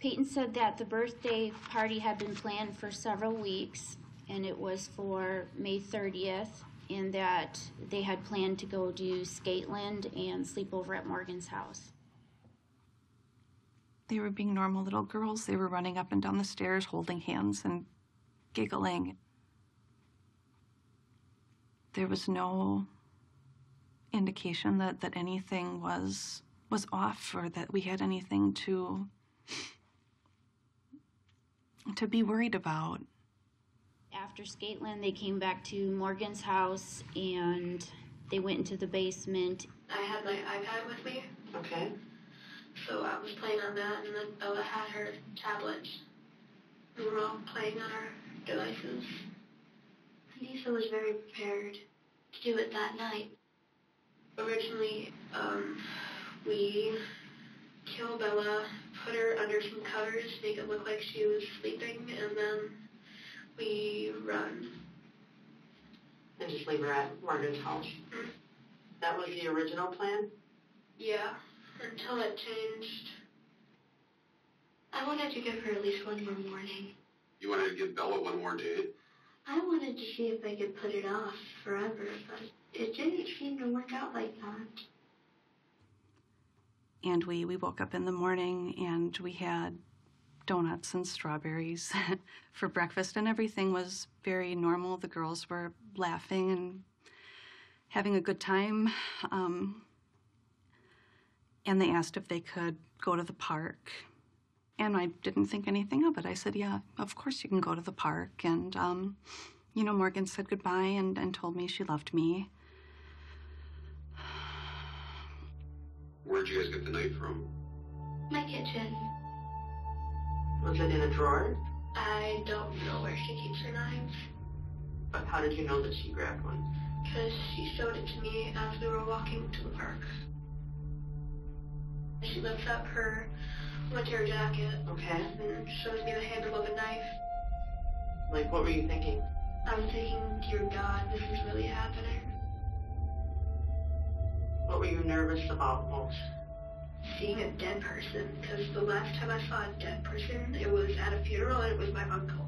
Peyton said that the birthday party had been planned for several weeks, and it was for May 30th, and that they had planned to go do Skateland and sleep over at Morgan's house. They were being normal little girls. They were running up and down the stairs, holding hands and giggling. There was no indication that anything was off or that we had anything to be worried about. After Skateland, they came back to Morgan's house and they went into the basement. I had my iPad with me. Okay. So I was playing on that, and then Bella had her tablet. We were all playing on our devices. Lisa was very prepared to do it that night. Originally, we killed Bella, put her under some covers to make it look like she was sleeping, and then we run. And just leave her at Morgan's house. Mm-hmm. That was the original plan? Yeah, until it changed. I wanted to give her at least one more morning. You wanted to give Bella one more day? I wanted to see if I could put it off forever, but it didn't seem to work out like that. And we woke up in the morning and we had donuts and strawberries for breakfast, and everything was very normal. The girls were laughing and having a good time. And they asked if they could go to the park. And I didn't think anything of it. I said, yeah, of course you can go to the park. And, you know, Morgan said goodbye and told me she loved me. Where'd you guys get the knife from? My kitchen. Was it in a drawer? I don't know where she keeps her knives. But how did you know that she grabbed one? Because she showed it to me as we were walking to the park. She lifts up her winter jacket. Okay. And shows me the handle of a knife. Like, what were you thinking? I was thinking, dear God, this is really happening. What were you nervous about most? Seeing a dead person, because the last time I saw a dead person, it was at a funeral and it was my uncle.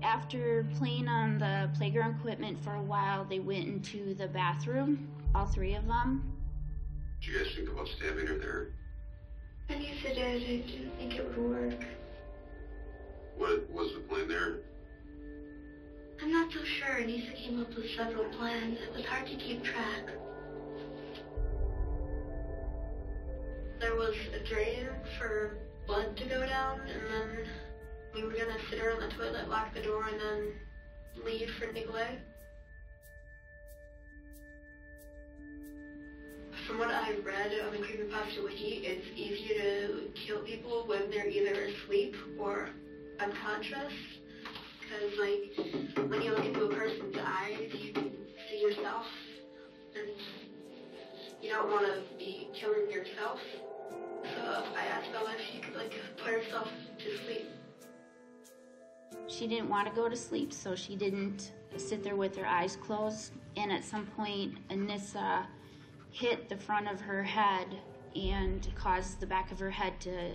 After playing on the playground equipment for a while, they went into the bathroom, all three of them. Did you guys think about stabbing her there? Anissa did. I didn't think it would work. What was the plan there? I'm not so sure. Anissa came up with several plans. It was hard to keep track. There was a drain for blood to go down, and then we were gonna sit her on the toilet, lock the door, and then leave for Nicolay. From what I read on the Creepypasta Wiki, it's easier to kill people when they're either asleep or unconscious. Because, like, when you look into a person's eyes, you can see yourself, and you don't want to be killing yourself. So I asked Bella if she could, like, put herself to sleep. She didn't want to go to sleep, so she didn't sit there with her eyes closed. And at some point, Anissa hit the front of her head and caused the back of her head to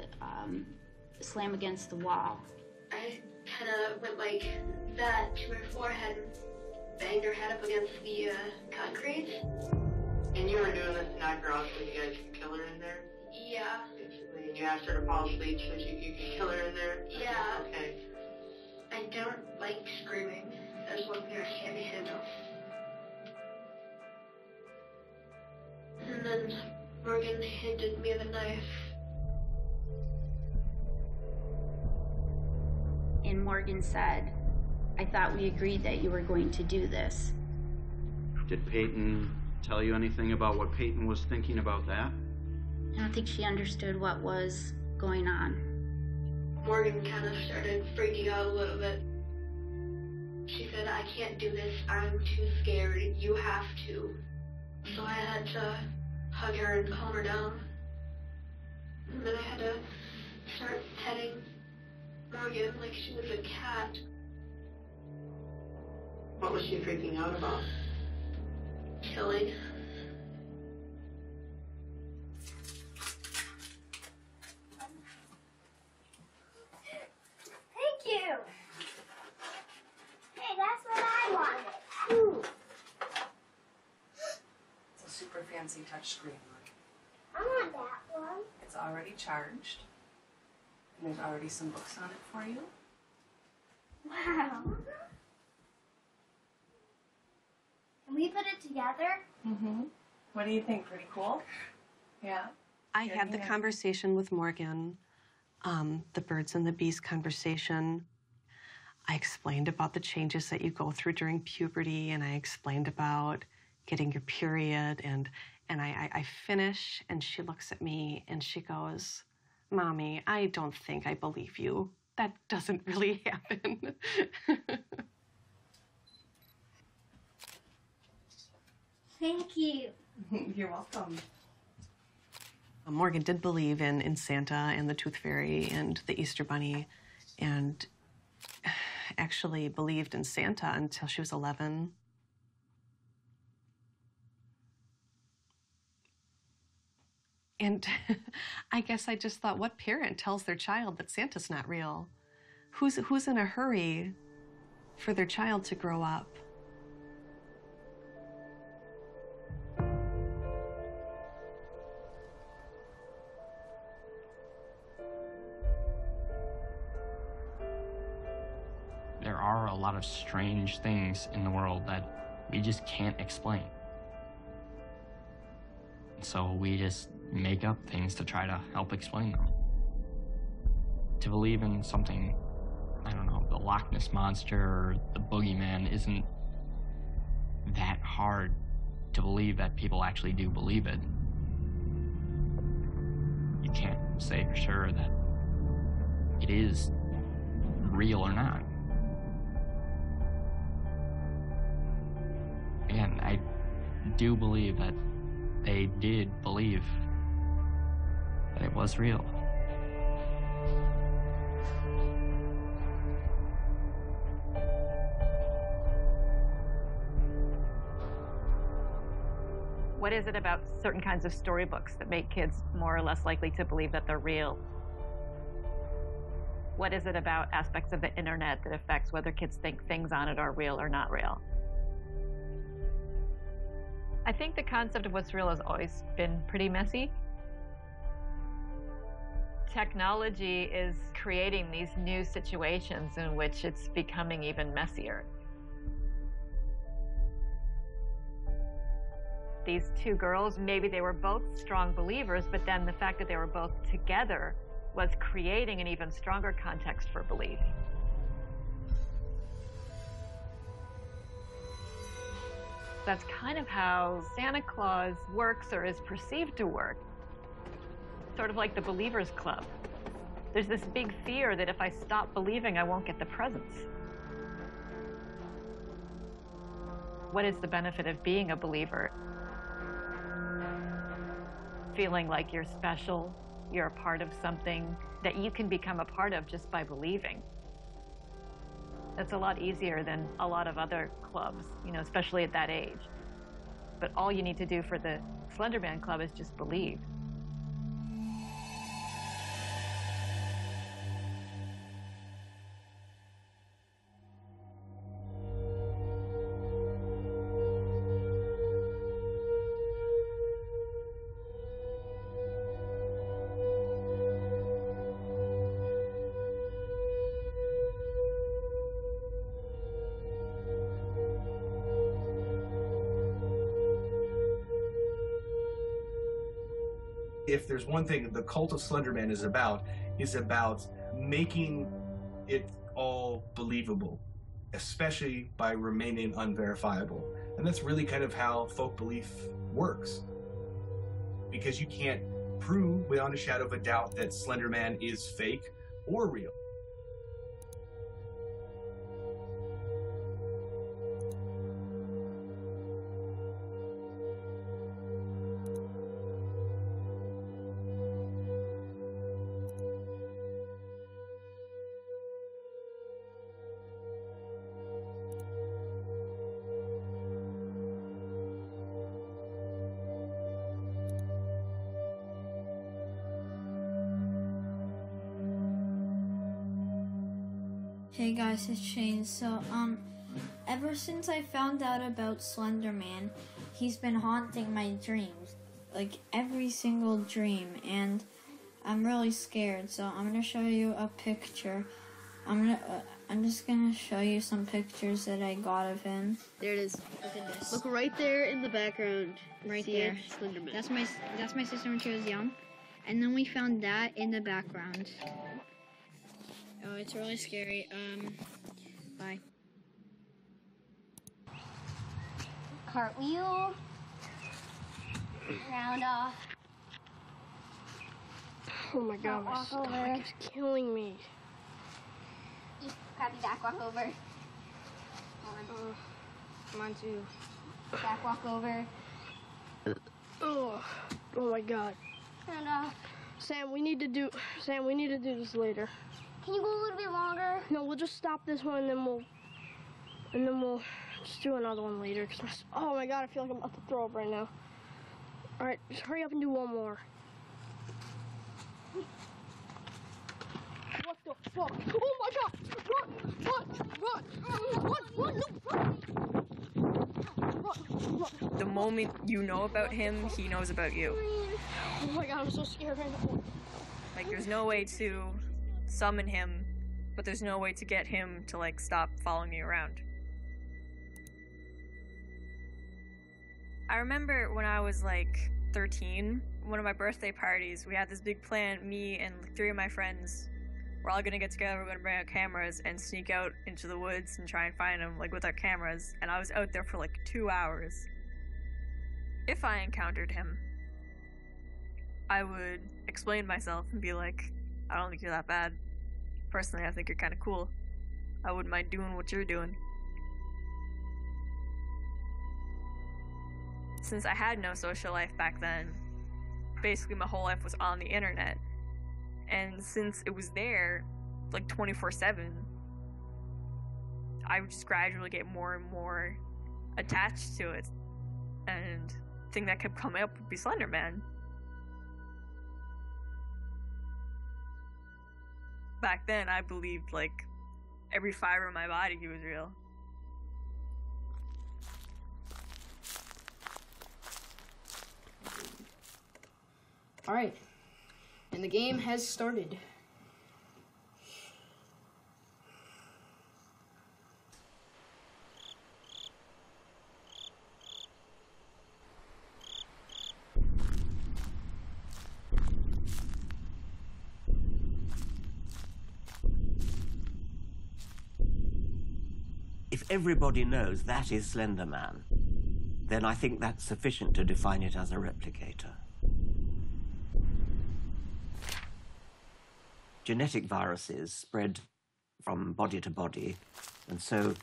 slam against the wall. I kind of went like that to her forehead, banged her head up against the concrete. And you were doing this to knock her out so you guys could kill her in there? Yeah. Basically, and you asked her to fall asleep so you could kill her in there? Yeah. Okay. I don't like screaming. That's one thing I can't handle. And then Morgan handed me the knife. And Morgan said, I thought we agreed that you were going to do this. Did Peyton tell you anything about what Peyton was thinking about that? I don't think she understood what was going on. Morgan kind of started freaking out a little bit. She said, I can't do this. I'm too scared. You have to. So I had to hug her and calm her down. And then I had to start petting Morgan like she was a cat. What was she freaking out about? Killing. Thank you. Hey, that's what I wanted. Ooh. It's a super fancy touchscreen. I want that one. It's already charged. And there's already some books on it for you. Wow. we put it together. Mm-hmm. What do you think? Pretty cool? Yeah. I had the conversation with Morgan, the birds and the bees conversation. I explained about the changes that you go through during puberty, and I explained about getting your period, and I finish, and she looks at me, and she goes, Mommy, I don't think I believe you. That doesn't really happen. Thank you. You're welcome. Morgan did believe in Santa and the Tooth Fairy and the Easter Bunny, and actually believed in Santa until she was 11. And I guess I just thought, what parent tells their child that Santa's not real? Who's in a hurry for their child to grow up? There are a lot of strange things in the world that we just can't explain. So we just make up things to try to help explain them. To believe in something, I don't know, the Loch Ness Monster or the Boogeyman isn't that hard to believe that people actually do believe it. You can't say for sure that it is real or not. Again, I do believe that they did believe that it was real. What is it about certain kinds of storybooks that make kids more or less likely to believe that they're real? What is it about aspects of the internet that affects whether kids think things on it are real or not real? I think the concept of what's real has always been pretty messy. Technology is creating these new situations in which it's becoming even messier. These two girls, maybe they were both strong believers, but then the fact that they were both together was creating an even stronger context for belief. That's kind of how Santa Claus works or is perceived to work. Sort of like the Believers Club. There's this big fear that if I stop believing, I won't get the presents. What is the benefit of being a believer? Feeling like you're special, you're a part of something that you can become a part of just by believing. That's a lot easier than a lot of other clubs, you know, especially at that age. But all you need to do for the Slenderman Club is just believe. If there's one thing the cult of Slenderman is about making it all believable, especially by remaining unverifiable. And that's really kind of how folk belief works. Because you can't prove beyond a shadow of a doubt that Slenderman is fake or real. Hey guys, it's Shane. So, ever since I found out about Slenderman, he's been haunting my dreams. Like, every single dream, and I'm really scared. So, I'm gonna show you a picture I'm just gonna show you some pictures that I got of him. There it is. Look at this. Look right there in the background. Right See there. it? Slenderman. That's my sister when she was young. And then we found that in the background. Oh, it's really scary. Bye. Cartwheel. Round off. Oh my god, my stomach is killing me. Just crappy back walk over. Come on, two. Back walk over. Oh my god. Round off. Sam, we need to do this later. Can you go a little bit longer? No, we'll just stop this one and then we'll just do another one later. Oh my god, I feel like I'm about to throw up right now. All right, just hurry up and do one more. What the fuck? Oh my god! Run! The moment you know about him, he knows about you. Oh my god, I'm so scared right now. Like, there's no way to summon him, but there's no way to get him to, like, stop following you around. I remember when I was, like, 13, one of my birthday parties, we had this big plan, me and 3 of my friends. We're all gonna get together, we're gonna bring out cameras and sneak out into the woods and try and find him, like, with our cameras. And I was out there for, like, 2 hours. If I encountered him, I would explain myself and be like, I don't think you're that bad. Personally, I think you're kind of cool. I wouldn't mind doing what you're doing. Since I had no social life back then, basically my whole life was on the internet. And since it was there, like 24/7, I would just gradually get more and more attached to it. And the thing that kept coming up would be Slenderman. Back then, I believed, like, every fiber of my body he was real. Alright, and the game has started. If everybody knows that is Slenderman, then I think that's sufficient to define it as a replicator. Genetic viruses spread from body to body, and so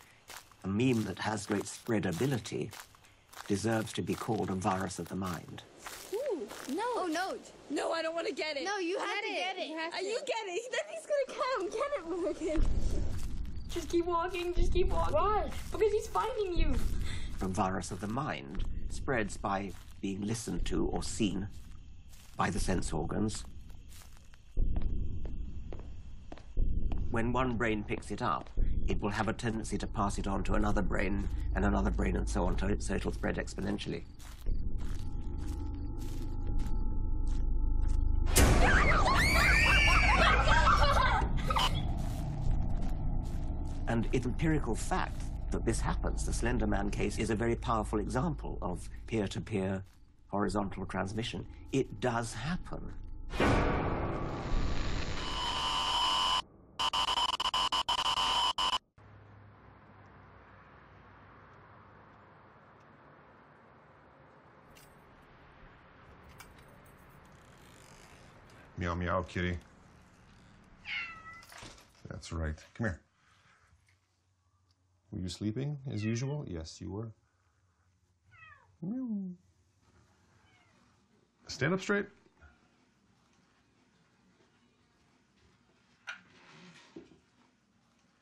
a meme that has great spreadability deserves to be called a virus of the mind. Ooh, no. Oh, no. No, I don't want to get it. No, you have to get it. You get it. Then he's going to come. Get it, Morgan. Just keep walking. Just keep walking. Why? Because he's finding you. A virus of the mind spreads by being listened to or seen by the sense organs. When one brain picks it up, it will have a tendency to pass it on to another brain, and so on, so it'll spread exponentially. And it's empirical fact that this happens. The Slenderman case is a very powerful example of peer-to-peer horizontal transmission. It does happen. Meow, meow, kitty. That's right. Come here. Were you sleeping as usual? Yes, you were. Meow. Stand up straight.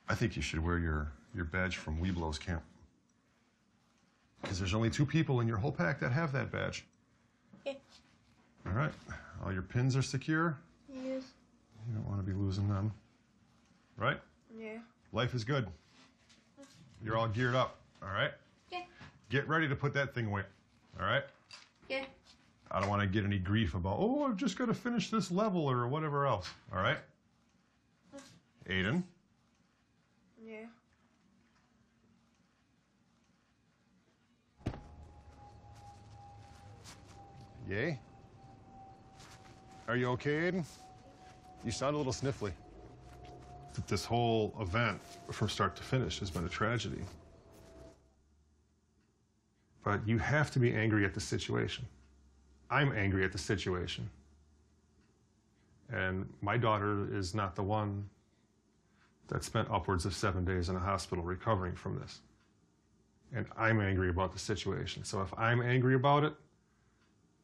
I think you should wear your badge from Weeblo's camp. Because there's only 2 people in your whole pack that have that badge. Yeah. All right. All your pins are secure. Yes. You don't want to be losing them. Right? Yeah. Life is good. You're all geared up. All right? Yeah. Get ready to put that thing away. All right? Yeah. I don't want to get any grief about, oh, I've just got to finish this level or whatever else. All right? Aiden, Yay? Are you okay, Aiden? You sound a little sniffly. This whole event, from start to finish, has been a tragedy. But you have to be angry at the situation. I'm angry at the situation. And my daughter is not the one that spent upwards of 7 days in a hospital recovering from this. And I'm angry about the situation. So if I'm angry about it,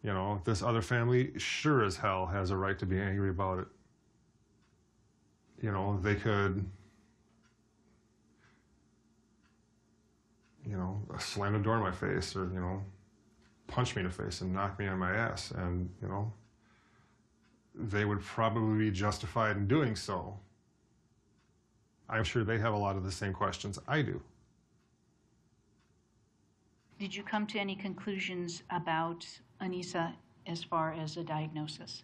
you know, this other family sure as hell has a right to be angry about it. You know, they could, you know, slam a door in my face or, you know, punch me in the face and knock me on my ass. And, you know, they would probably be justified in doing so. I'm sure they have a lot of the same questions I do. Did you come to any conclusions about Anissa as far as a diagnosis?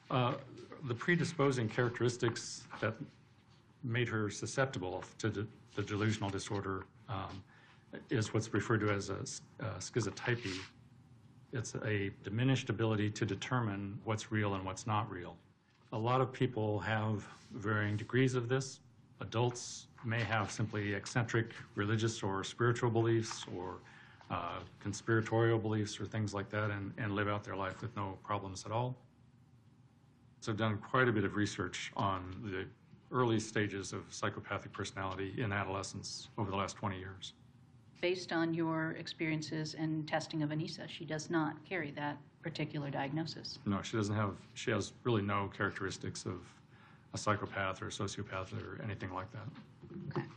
The predisposing characteristics that made her susceptible to the delusional disorder is what's referred to as a schizotypy. It's a diminished ability to determine what's real and what's not real. A lot of people have varying degrees of this. Adults may have simply eccentric religious or spiritual beliefs or conspiratorial beliefs or things like that and live out their life with no problems at all. So I've done quite a bit of research on the early stages of psychopathic personality in adolescence over the last 20 years. Based on your experiences and testing of Anissa, she does not carry that particular diagnosis. No, she doesn't have, she has really no characteristics of a psychopath or a sociopath or anything like that. Okay.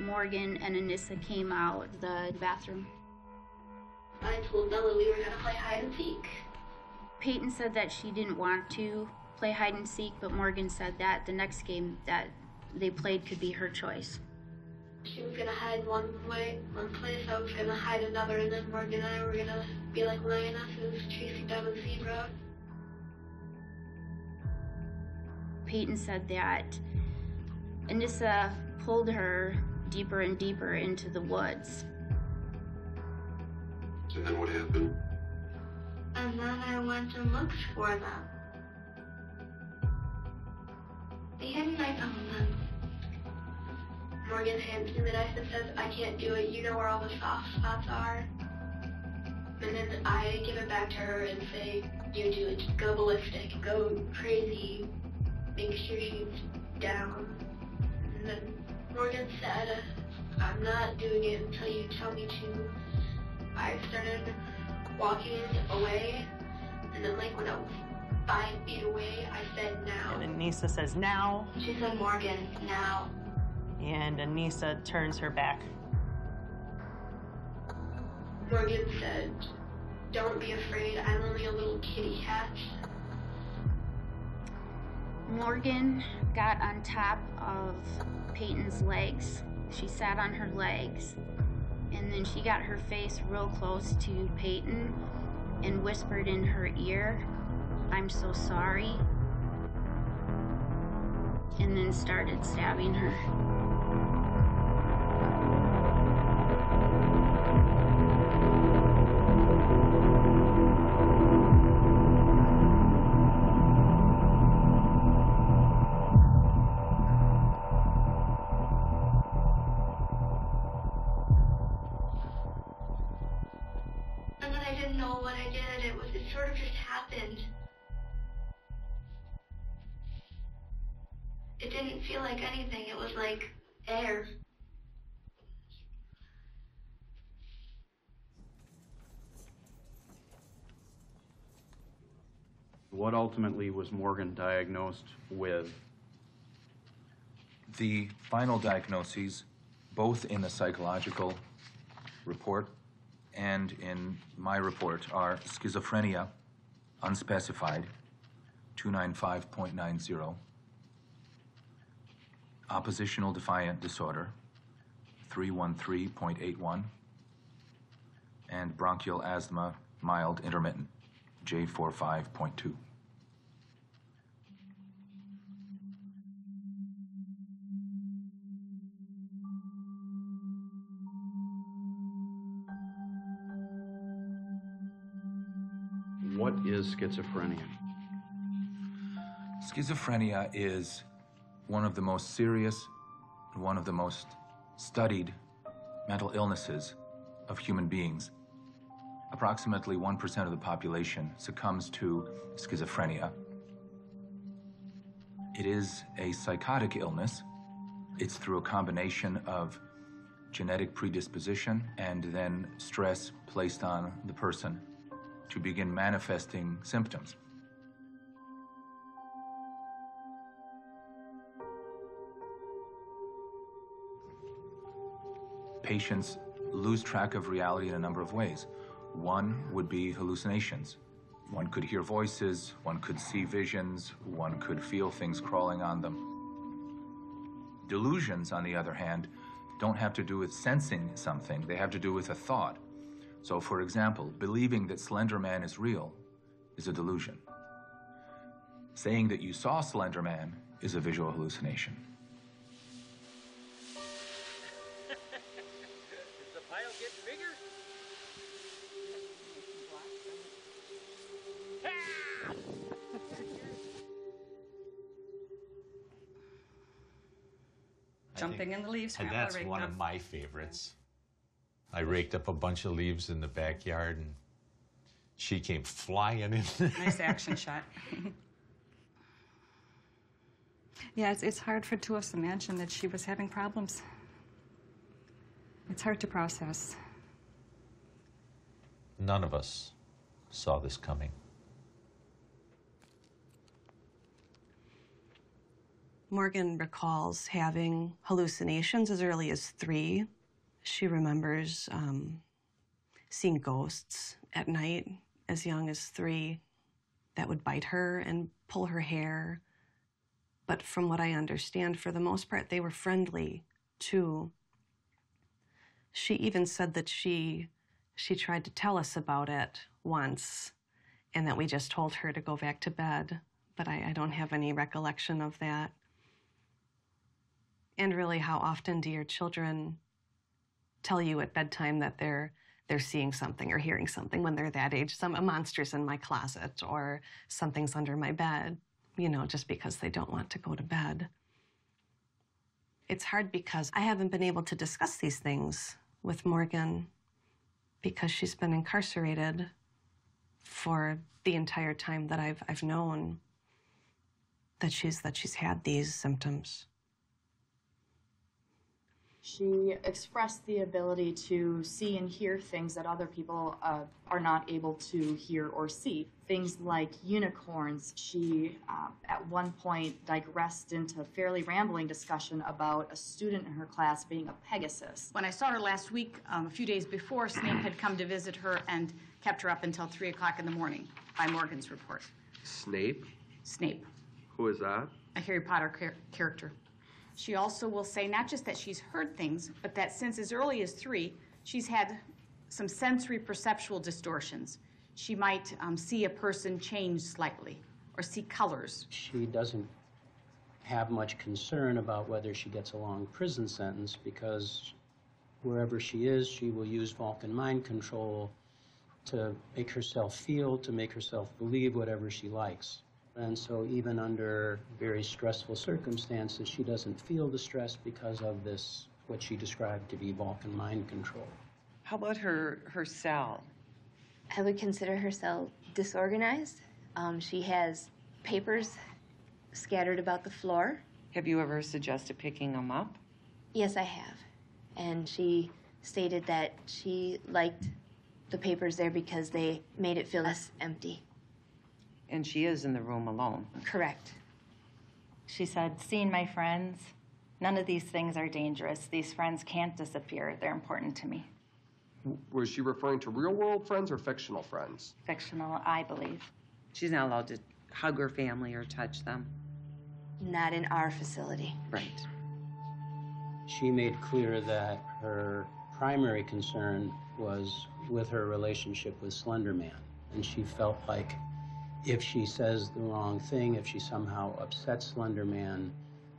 Morgan and Anissa came out of the bathroom. I told Bella we were going to play hide and seek. Peyton said that she didn't want to play hide and seek, but Morgan said that the next game that they played could be her choice. She was going to hide one place, I was going to hide another, and then Morgan and I were going to be like lionesses chasing down a zebra. Peyton said that Anissa pulled her deeper and deeper into the woods. And then what happened? And then I went and looked for them. They hid and I found them. Morgan hands me the knife and says, I can't do it, you know where all the soft spots are. And then I give it back to her and say, you do it, go ballistic, go crazy, make sure she's down. And then Morgan said, I'm not doing it until you tell me to. I started walking away, and then like when I was 5 feet away, I said now. And Anissa says now. She said Morgan, now. And Anissa turns her back. Morgan said, don't be afraid, I'm only a little kitty cat. Morgan got on top of Peyton's legs. She sat on her legs, and then she got her face real close to Peyton and whispered in her ear, I'm so sorry, and then started stabbing her. And then I didn't know what I did. It sort of just happened. It didn't feel like anything. It was like air. What ultimately was Morgan diagnosed with? The final diagnoses, both in the psychological report and in my report, are schizophrenia, unspecified, 295.90, oppositional defiant disorder, 313.81, and bronchial asthma, mild intermittent, J45.2. What is schizophrenia? Schizophrenia is one of the most serious, one of the most studied mental illnesses of human beings. Approximately 1% of the population succumbs to schizophrenia. It is a psychotic illness. It's through a combination of genetic predisposition and then stress placed on the person to begin manifesting symptoms. Patients lose track of reality in a number of ways. One would be hallucinations. One could hear voices, one could see visions, one could feel things crawling on them. Delusions, on the other hand, don't have to do with sensing something, they have to do with a thought. So, for example, believing that Slenderman is real is a delusion. Saying that you saw Slenderman is a visual hallucination. Is the pile getting bigger? Jumping in the leaves. And Grandpa that's raked one up. of my favorites. I raked up a bunch of leaves in the backyard, and she came flying in. Nice action shot. Yeah, it's hard for two of us to imagine that she was having problems. It's hard to process. None of us saw this coming. Morgan recalls having hallucinations as early as 3. She remembers seeing ghosts at night as young as 3 that would bite her and pull her hair. But from what I understand, for the most part, they were friendly, too. She even said that she tried to tell us about it once, and that we just told her to go back to bed. But I don't have any recollection of that. And really, how often do your children tell you at bedtime that they're seeing something or hearing something when they're that age? A monster's in my closet, or something's under my bed, you know, just because they don't want to go to bed. It's hard because I haven't been able to discuss these things with Morgan because she's been incarcerated for the entire time that I've known that she's had these symptoms. She expressed the ability to see and hear things that other people are not able to hear or see. Things like unicorns. She, at one point, digressed into a fairly rambling discussion about a student in her class being a Pegasus. When I saw her last week, a few days before, Snape had come to visit her and kept her up until 3 o'clock in the morning, by Morgan's report. Snape? Snape, Who is that? a Harry Potter character. She also will say not just that she's heard things, but that since as early as 3, she's had some sensory perceptual distortions. She might see a person change slightly or see colors. She doesn't have much concern about whether she gets a long prison sentence because wherever she is, she will use Vulcan mind control to make herself feel, to make herself believe whatever she likes. And so even under very stressful circumstances, she doesn't feel the stress because of this, what she described to be Vulcan mind control. How about her cell? I would consider her cell disorganized. She has papers scattered about the floor. Have you ever suggested picking them up? Yes, I have. And she stated that she liked the papers there because they made it feel less empty. And she is in the room alone. Correct. She said, seeing my friends, none of these things are dangerous. These friends can't disappear. They're important to me. Was she referring to real-world friends or fictional friends? Fictional, I believe. She's not allowed to hug her family or touch them. Not in our facility. Right. She made clear that her primary concern was with her relationship with Slenderman. And she felt like if she says the wrong thing, if she somehow upsets Slenderman,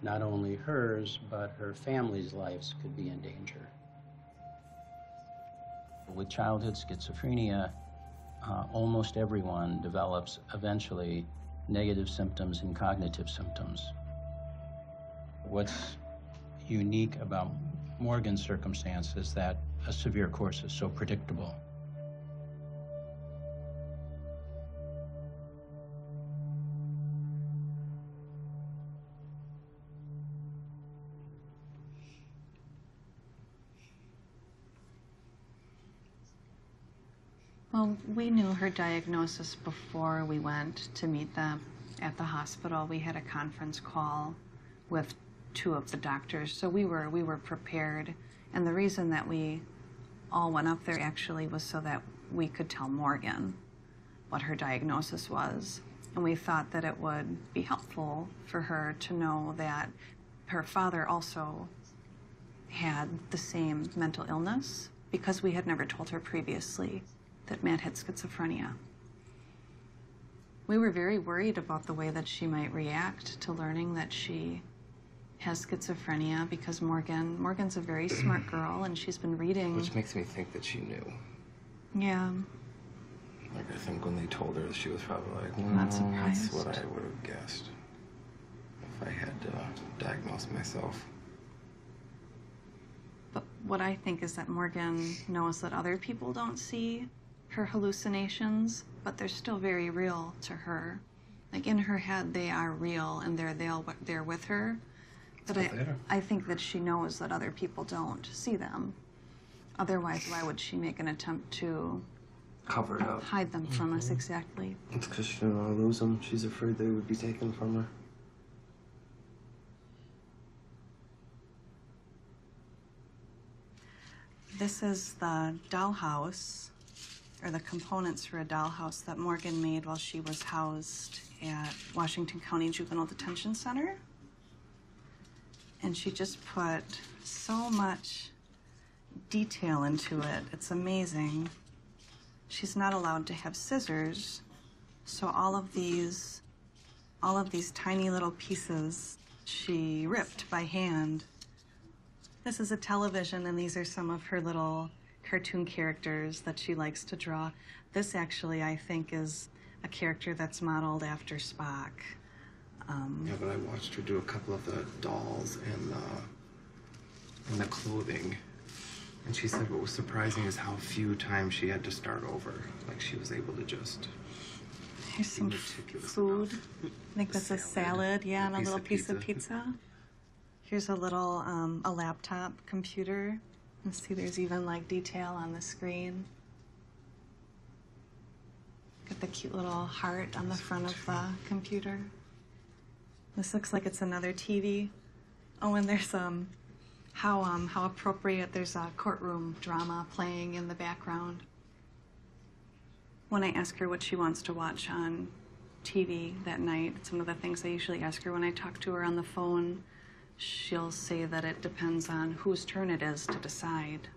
not only hers, but her family's lives could be in danger. With childhood schizophrenia, almost everyone develops eventually negative symptoms and cognitive symptoms. What's unique about Morgan's circumstance is that a severe course is so predictable. Well, we knew her diagnosis before we went to meet them at the hospital. We had a conference call with 2 of the doctors, so we were prepared. And the reason that we all went up there actually was so that we could tell Morgan what her diagnosis was. And we thought that it would be helpful for her to know that her father also had the same mental illness, because we had never told her previously that Matt had schizophrenia. We were very worried about the way that she might react to learning that she has schizophrenia, because Morgan's a very smart girl, and she's been reading. Which makes me think that she knew. Yeah. Like, I think when they told her, she was probably like, Not surprised. that's what I would have guessed if I had to diagnose myself. But what I think is that Morgan knows that other people don't see her hallucinations, but they're still very real to her. Like, in her head, they are real, and they're with her. But I think that she knows that other people don't see them. Otherwise, why would she make an attempt to cover it up, hide them from us? Exactly. It's because she didn't want to lose them. She's afraid they would be taken from her. This is the dollhouse, or the components for a dollhouse that Morgan made while she was housed at Washington County Juvenile Detention Center. And she just put so much detail into it. It's amazing. She's not allowed to have scissors, so all of these tiny little pieces she ripped by hand. This is a television, and these are some of her little cartoon characters that she likes to draw. This actually, I think, is a character that's modeled after Spock. Yeah, but I watched her do a couple of the dolls and the clothing. And she said what was surprising is how few times she had to start over. Like, she was able to just... Here's some food. I think that's a salad, yeah, and a little piece of pizza. Here's a little, a laptop computer. And see, there's even, like, detail on the screen. Got the cute little heart on the front of the computer. This looks like it's another TV. Oh, and there's, how appropriate, there's a courtroom drama playing in the background. When I ask her what she wants to watch on TV that night, it's one of the things I usually ask her when I talk to her on the phone. She'll say that it depends on whose turn it is to decide.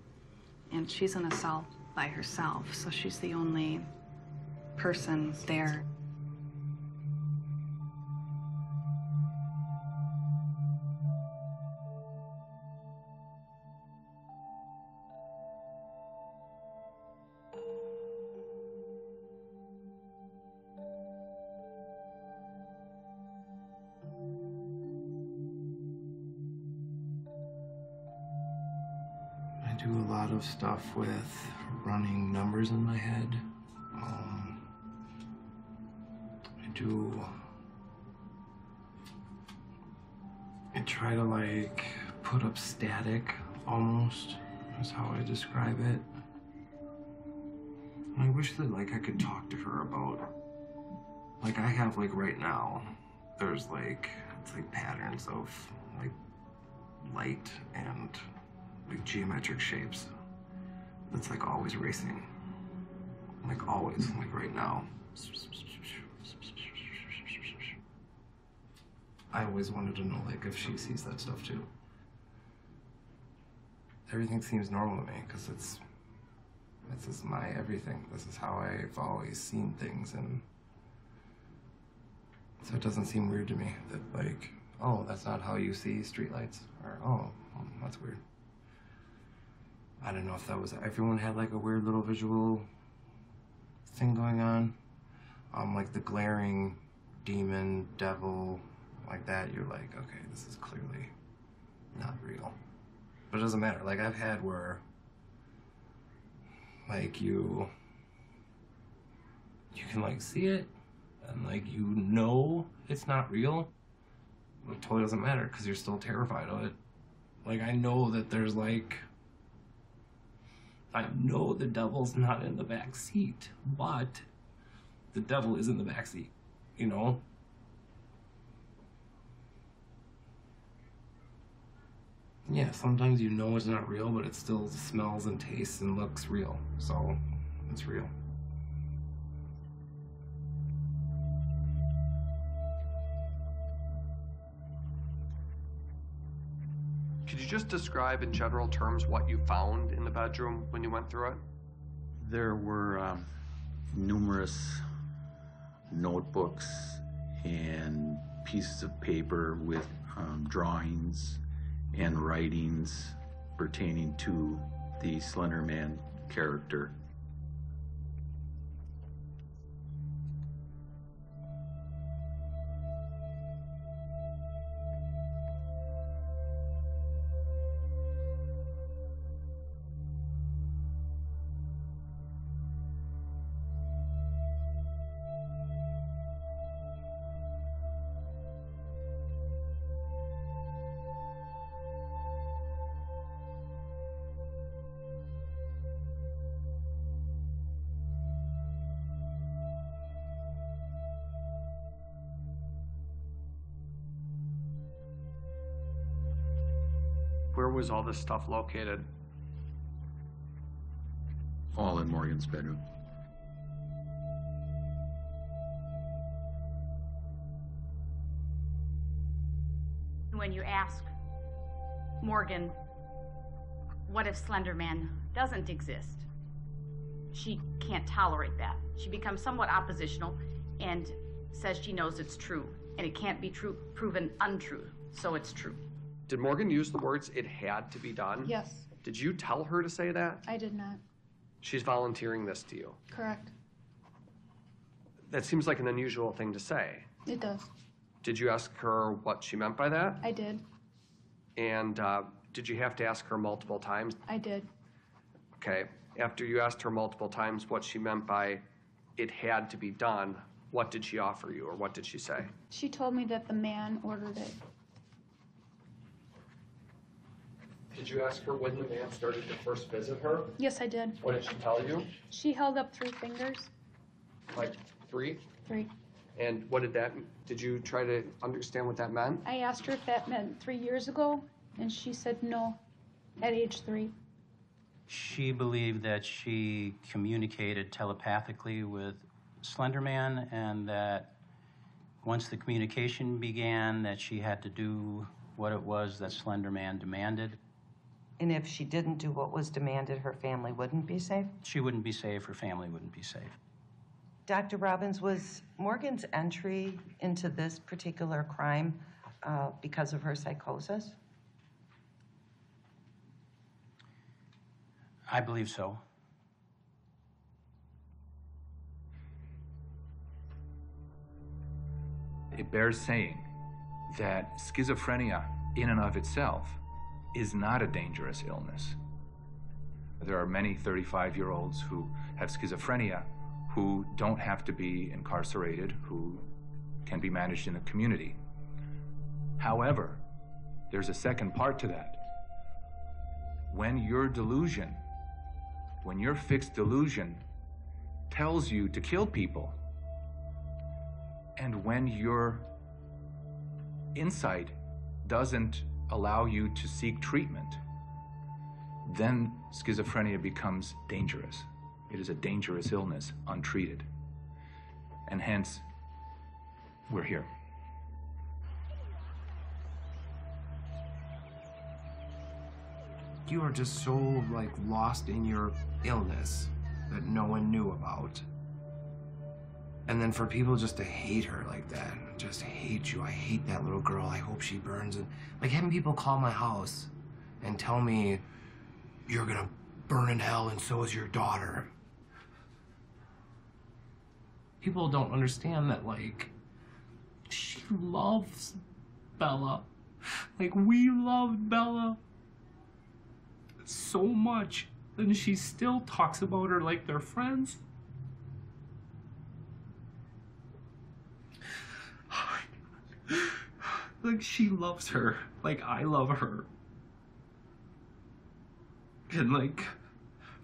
And she's in a cell by herself, so she's the only person there. I do a lot of stuff with running numbers in my head. I try to, like, put up static, almost, is how I describe it. And I wish that, like, I could talk to her about, like, I have, like, right now, there's, like, it's like patterns of, like, light and, like, geometric shapes. That's, like, always racing. Like, always, like, right now. I always wanted to know, like, if she sees that stuff, too. Everything seems normal to me, because this is my everything. This is how I've always seen things, and so it doesn't seem weird to me that, like, oh, that's not how you see streetlights, or, oh, that's weird. I don't know if that was, everyone had, like, a weird little visual thing going on. Like the glaring demon, devil, like that, you're like, okay, this is clearly not real. But it doesn't matter. Like, I've had where, like, you can, like, see it, and, like, you know it's not real. It totally doesn't matter, because you're still terrified of it. Like, I know that there's, like, I know the devil's not in the back seat, but the devil is in the back seat, you know? Yeah, sometimes you know it's not real, but it still smells and tastes and looks real, so it's real. Could you just describe in general terms what you found in the bedroom when you went through it? There were numerous notebooks and pieces of paper with drawings and writings pertaining to the Slenderman character. Where was all this stuff located? All in Morgan's bedroom. When you ask Morgan, what if Slenderman doesn't exist? She can't tolerate that. She becomes somewhat oppositional and says she knows it's true, and it can't be proven untrue, so it's true. Did Morgan use the words, "it had to be done"? Yes, Did you tell her to say that? I did not. She's volunteering this to you. Correct. That seems like an unusual thing to say. It does. Did you ask her what she meant by that? I did. And did you have to ask her multiple times? I did. Okay. After you asked her multiple times what she meant by "it had to be done," what did she offer you, or what did she say? She told me that the man ordered it. Did you ask her when the man started to first visit her? Yes, I did. What did she tell you? She held up 3 fingers. Like 3? 3. And what did that, did you try to understand what that meant? I asked her if that meant 3 years ago, and she said no, at age 3. She believed that she communicated telepathically with Slenderman, and that once the communication began, that she had to do what it was that Slenderman demanded. And if she didn't do what was demanded, her family wouldn't be safe? She wouldn't be safe, her family wouldn't be safe. Dr. Robbins, was Morgan's entry into this particular crime because of her psychosis? I believe so. It bears saying that schizophrenia in and of itself is not a dangerous illness. There are many 35-year-olds who have schizophrenia who don't have to be incarcerated, who can be managed in the community. However, there's a second part to that. When your delusion, when your fixed delusion tells you to kill people, and when your insight doesn't allow you to seek treatment, then schizophrenia becomes dangerous. It is a dangerous illness, untreated. And hence, we're here. You are just so, like, lost in your illness that no one knew about. And then for people just to hate her like that, just hate you. I hate that little girl. I hope she burns. And like having people call my house and tell me, you're gonna burn in hell and so is your daughter. people don't understand that, like, she loves Bella. Like, we loved Bella so much, and she still talks about her like they're friends. Like, she loves her like I love her. And, like,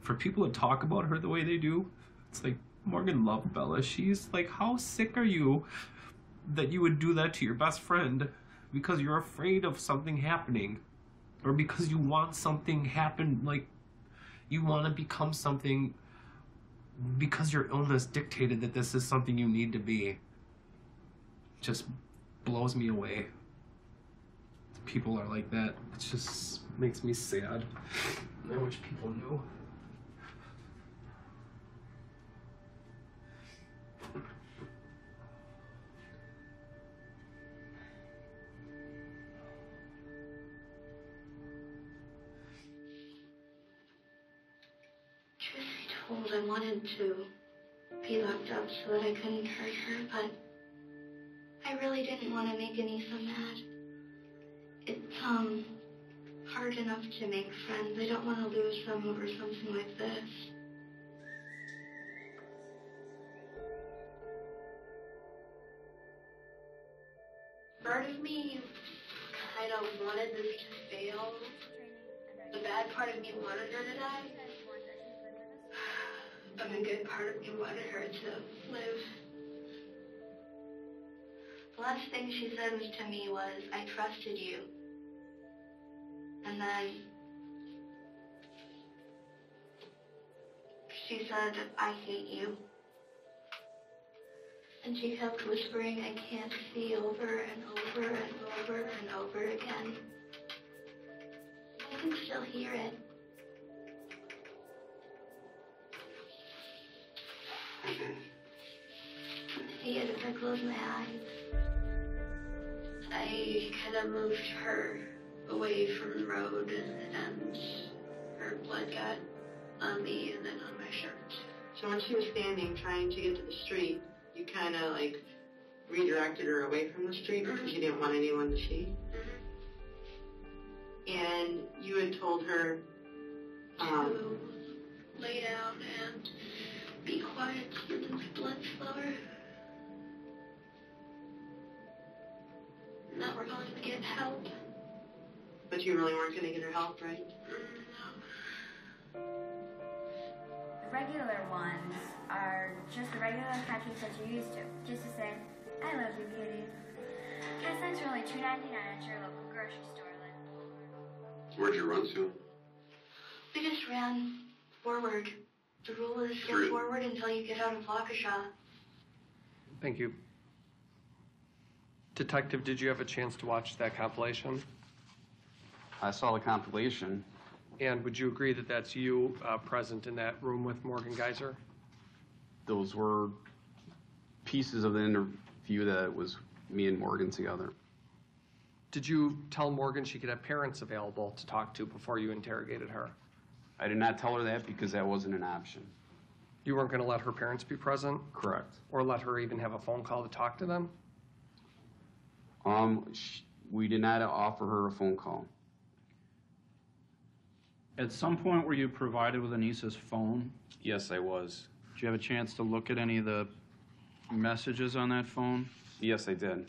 for people to talk about her the way they do, it's like, Morgan loved Bella. She's like, how sick are you that you would do that to your best friend because you're afraid of something happening, or because you want something happen, like, you want to become something because your illness dictated that this is something you need to be. Just blows me away. People are like that. It just makes me sad. I wish people knew. Truth be told, I wanted to be locked up so that I couldn't hurt her, but I really didn't want to make Anissa mad. It's, hard enough to make friends. I don't want to lose them over something like this. Part of me kind of wanted this to fail. The bad part of me wanted her to die. But the good part of me wanted her to live. The last thing she said to me was, I trusted you. And then she said, I hate you. And she kept whispering, I can't see, over and over and over and over again. I can still hear it. I see it if I close my eyes. I kind of moved her away from the road, and her blood got on me and then on my shirt. So when she was standing trying to get to the street, you kind of like redirected her away from the street because you didn't want anyone to see. And you had told her to lay down and be quiet so that the blood slower. And that we're going to get help. But you really weren't going to get her help, right? No. The regular ones are just the regular catchphrases that you're used to. Just to say, I love you, kitty. Cat snacks are only $2.99 at your local grocery store. Where'd you run to? We just ran forward. The rule is go forward until you get out of Waukesha. Thank you. Detective, did you have a chance to watch that compilation? I saw the compilation. And would you agree that that's you present in that room with Morgan Geyser? Those were pieces of the interview that was me and Morgan together. Did you tell Morgan she could have parents available to talk to before you interrogated her? I did not tell her that because that wasn't an option. You weren't going to let her parents be present? Correct. Or let her even have a phone call to talk to them? We did not offer her a phone call. At some point, were you provided with Anissa's phone? Yes, I was. Did you have a chance to look at any of the messages on that phone? Yes, I did. It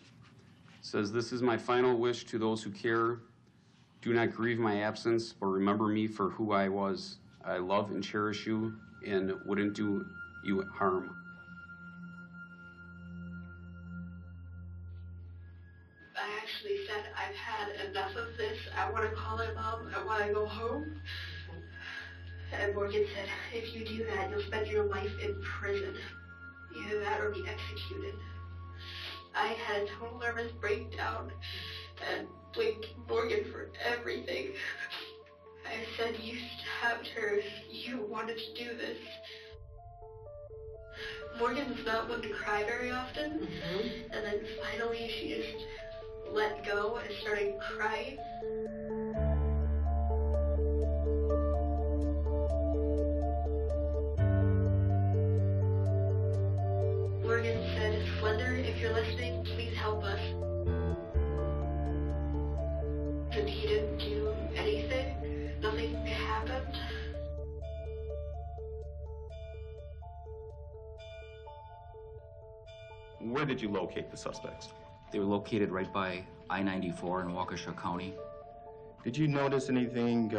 says, "This is my final wish to those who care. Do not grieve my absence, but remember me for who I was. I love and cherish you and wouldn't do you harm." I actually said, I've had enough of this. I want to call her mom. I want to go home. And Morgan said, if you do that, you'll spend your life in prison. Either that or be executed. I had a total nervous breakdown and blamed Morgan for everything. I said, you stabbed her. You wanted to do this. Morgan's not one to cry very often. And then finally she just let go and started crying. Morgan said, Slender, if you're listening, please help us. And he didn't do anything. Nothing happened. Where did you locate the suspects? They were located right by I-94 in Waukesha County. Did you notice anything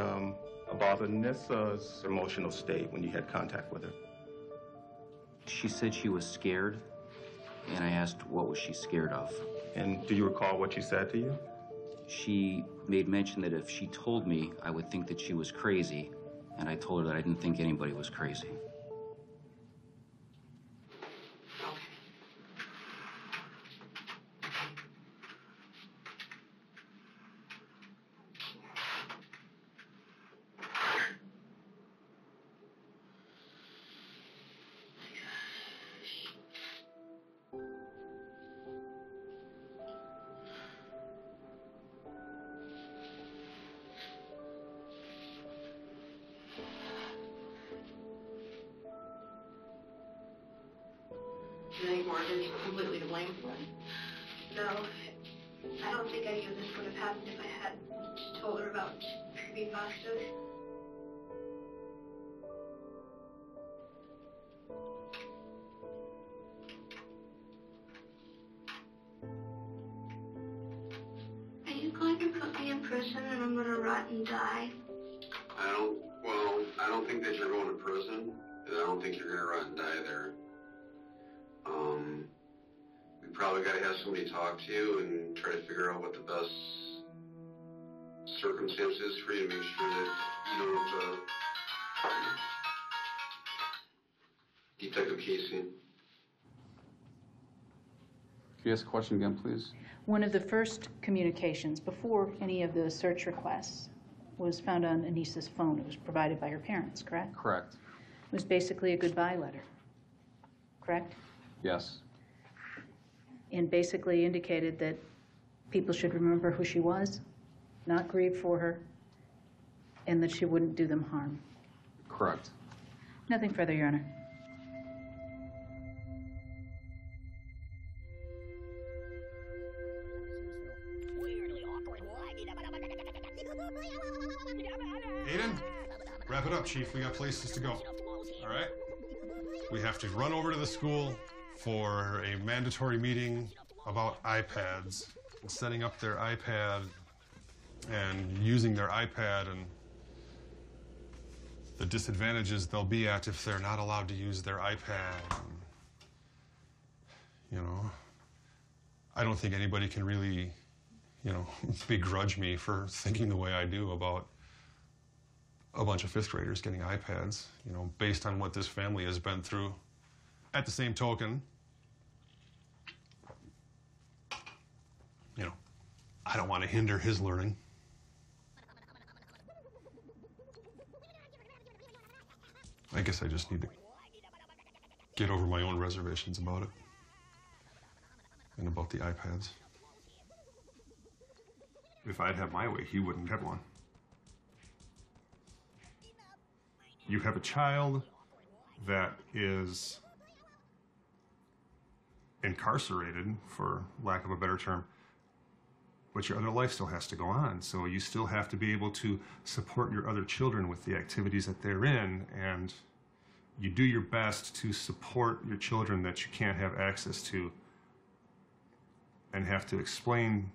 about Anissa's emotional state when you had contact with her? She said she was scared, and I asked what was she scared of. And do you recall what she said to you? She made mention that if she told me, I would think that she was crazy, and I told her that I didn't think anybody was crazy. Do you think Morgan's completely to blame for it? No. I don't think any of this would have happened if I hadn't told her about creepypastas. Are you going to put me in prison and I'm going to rot and die? I don't think that you're going to prison, and I don't think you're going to rot and die there. We probably got to have somebody talk to you and try to figure out what the best circumstance is for you to make sure that you don't, Detective Casey. Can you ask a question again, please? One of the first communications before any of the search requests was found on Anissa's phone. It was provided by her parents, correct? Correct. It was basically a goodbye letter, correct? Yes. And basically indicated that people should remember who she was, not grieve for her, and that she wouldn't do them harm. Correct. Nothing further, Your Honor. Aiden, wrap it up, Chief. We got places to go. All right? We have to run over to the school for a mandatory meeting about iPads and setting up their iPad and using their iPad and the disadvantages they'll be at if they're not allowed to use their iPad. You know, I don't think anybody can really, begrudge me for thinking the way I do about a bunch of fifth graders getting iPads, based on what this family has been through. At the same token, I don't want to hinder his learning. I guess I just need to get over my own reservations about it and about the iPads. If I'd have my way, he wouldn't have one. You have a child that is incarcerated, for lack of a better term, but your other life still has to go on. So you still have to be able to support your other children with the activities that they're in, and you do your best to support your children that you can't have access to, and have to explain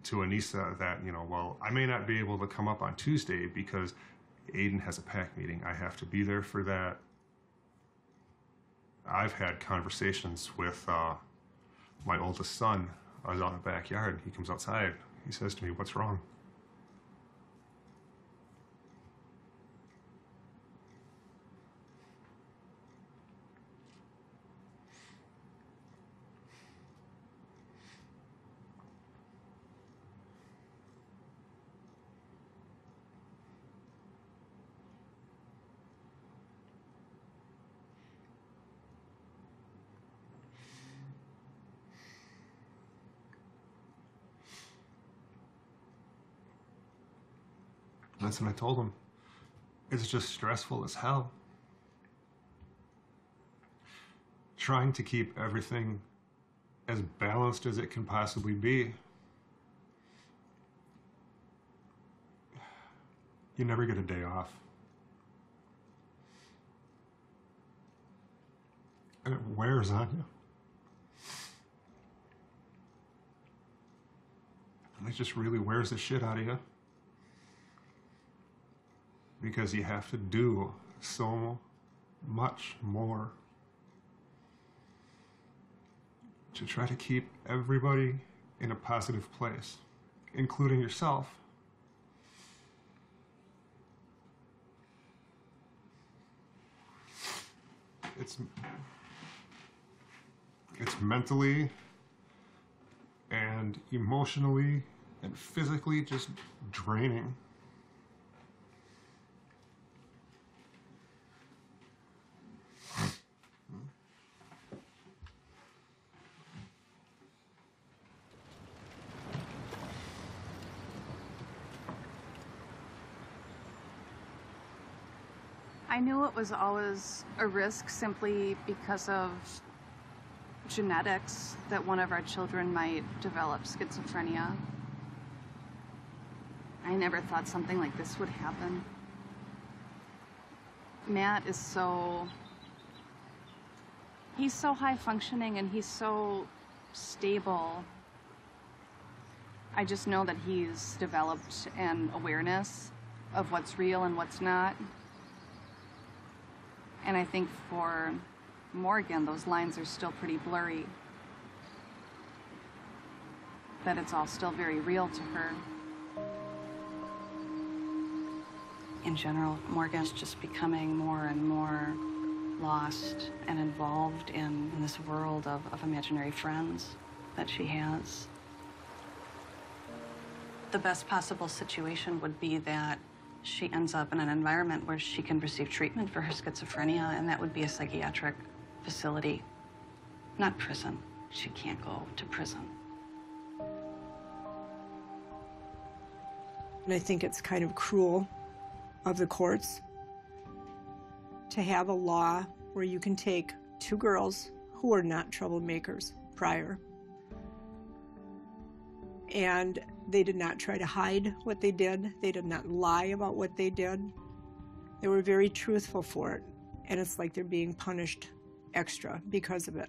to Anissa that, well, I may not be able to come up on Tuesday because Aiden has a PAC meeting. I have to be there for that. I've had conversations with my oldest son. I was out in the backyard. He comes outside. He says to me, "What's wrong?" That's what I told him. It's just stressful as hell. trying to keep everything as balanced as it can possibly be, you never get a day off. And it wears on you. And it just really wears the shit out of you. Because you have to do so much more to try to keep everybody in a positive place, including yourself. It's mentally and emotionally and physically just draining. I knew it was always a risk simply because of genetics, that one of our children might develop schizophrenia. I never thought something like this would happen. Matt is he's so high functioning and he's so stable. I just know that he's developed an awareness of what's real and what's not. And I think for Morgan, those lines are still pretty blurry. That it's all still very real to her. In general, Morgan's just becoming more and more lost and involved in this world of imaginary friends that she has. The best possible situation would be that she ends up in an environment where she can receive treatment for her schizophrenia, and that would be a psychiatric facility, not prison. She can't go to prison. And I think it's kind of cruel of the courts to have a law where you can take two girls who are not troublemakers prior, and they did not try to hide what they did. They did not lie about what they did. They were very truthful for it, and it's like they're being punished extra because of it.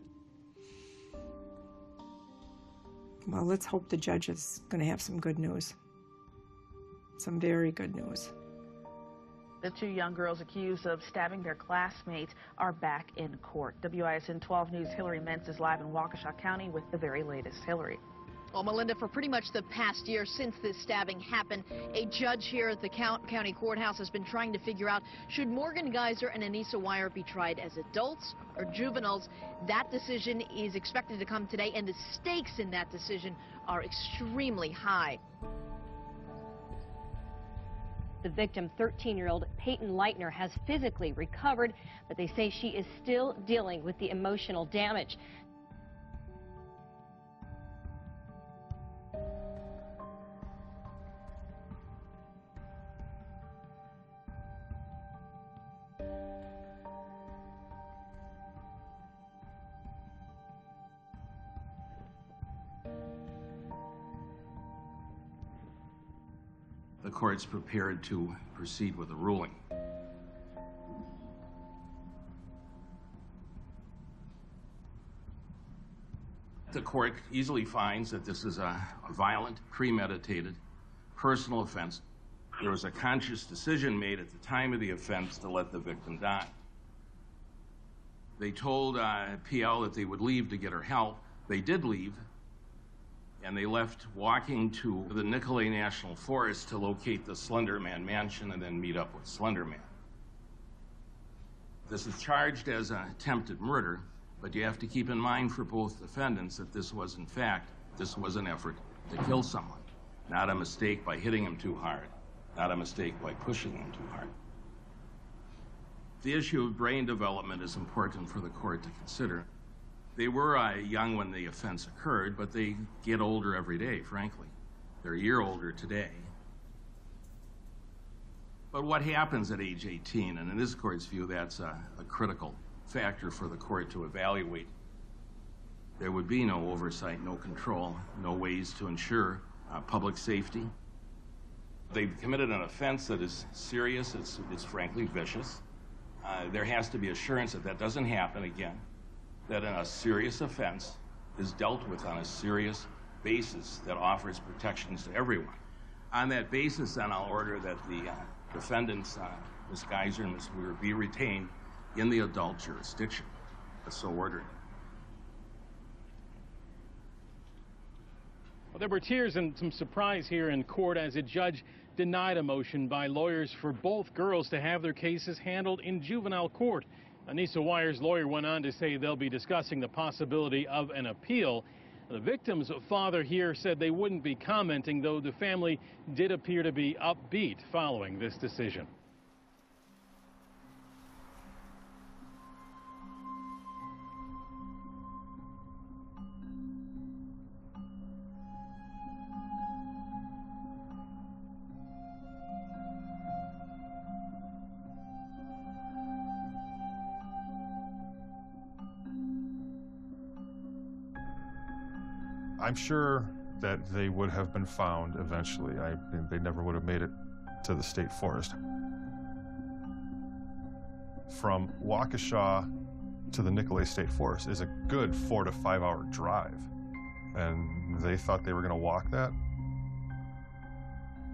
Well, let's hope the judge is going to have some good news. Some very good news. The two young girls accused of stabbing their classmates are back in court. WISN 12 News' Hillary Mentz is live in Waukesha County with the very latest. Hillary. Well, Melinda, for pretty much the past year since this stabbing happened, a judge here at the county courthouse has been trying to figure out, should Morgan Geyser and Anissa Weier be tried as adults or juveniles? That decision is expected to come today, and the stakes in that decision are extremely high. The victim, 13-year-old Peyton Leitner, has physically recovered, but they say she is still dealing with the emotional damage. The court's prepared to proceed with a ruling. The court easily finds that this is a violent, premeditated, personal offense. There was a conscious decision made at the time of the offense to let the victim die. They told PL that they would leave to get her help. They did leave, and they left walking to the Nicolay National Forest to locate the Slenderman mansion and then meet up with Slenderman. This is charged as attempted murder, but you have to keep in mind for both defendants that this was, in fact, an effort to kill someone, not a mistake by hitting him too hard, not a mistake by pushing him too hard. The issue of brain development is important for the court to consider. They were young when the offense occurred, but they get older every day, frankly. They're a year older today. But what happens at age 18? And in this court's view, that's a critical factor for the court to evaluate. There would be no oversight, no control, no ways to ensure public safety. They've committed an offense that is serious, it's frankly vicious. There has to be assurance that that doesn't happen again, that a serious offense is dealt with on a serious basis that offers protections to everyone. On that basis, then, I'll order that the defendants, Ms. Geiser and Ms. Weir, be retained in the adult jurisdiction. That's so ordered. Well, there were tears and some surprise here in court as a judge denied a motion by lawyers for both girls to have their cases handled in juvenile court. Anissa Weier's lawyer went on to say they'll be discussing the possibility of an appeal. The victim's father here said they wouldn't be commenting, though the family did appear to be upbeat following this decision. I'm sure that they would have been found eventually. They never would have made it to the state forest. From Waukesha to the Nicolet State Forest is a good 4 to 5 hour drive. And they thought they were going to walk that.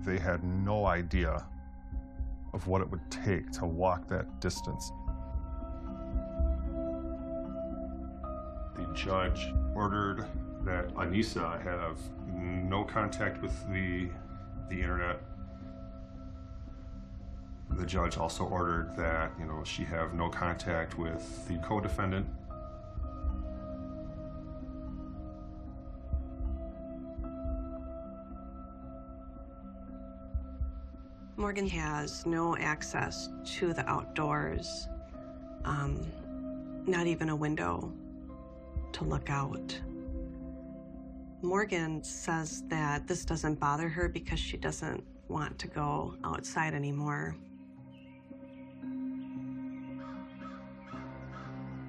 They had no idea of what it would take to walk that distance. The judge ordered that Anissa have no contact with the internet. The judge also ordered that, she have no contact with the co-defendant. Morgan has no access to the outdoors, not even a window to look out. Morgan says that this doesn't bother her because she doesn't want to go outside anymore.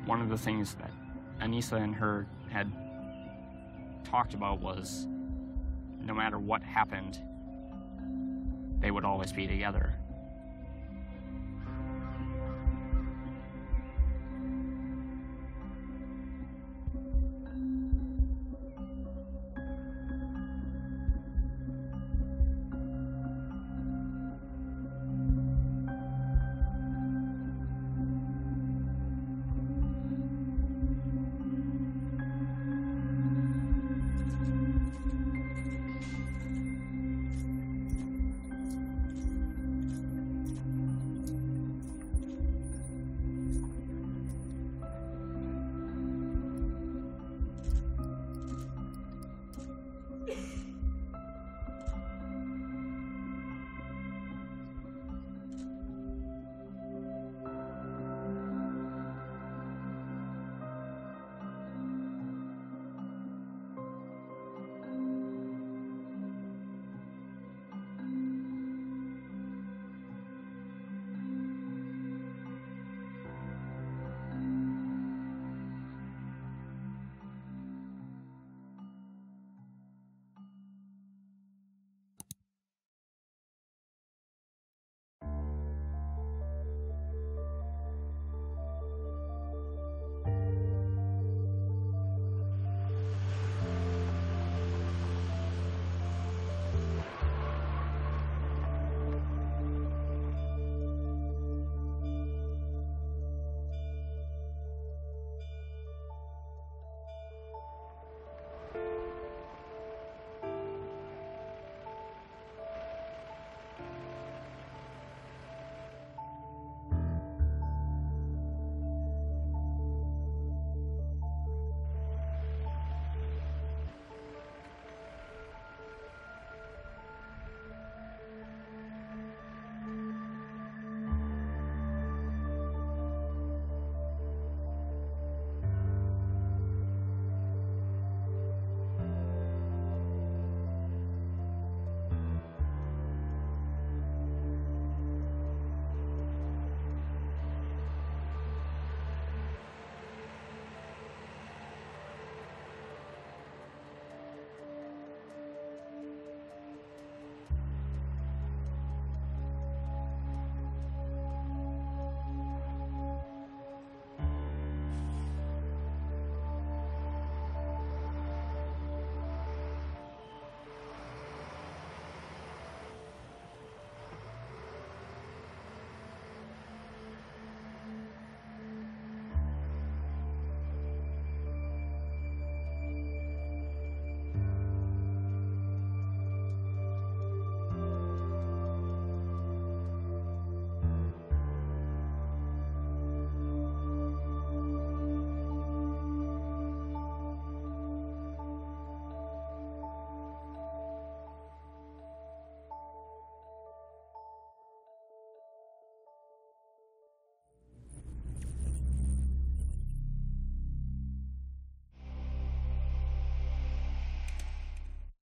One of the things that Anissa and her had talked about was no matter what happened, they would always be together.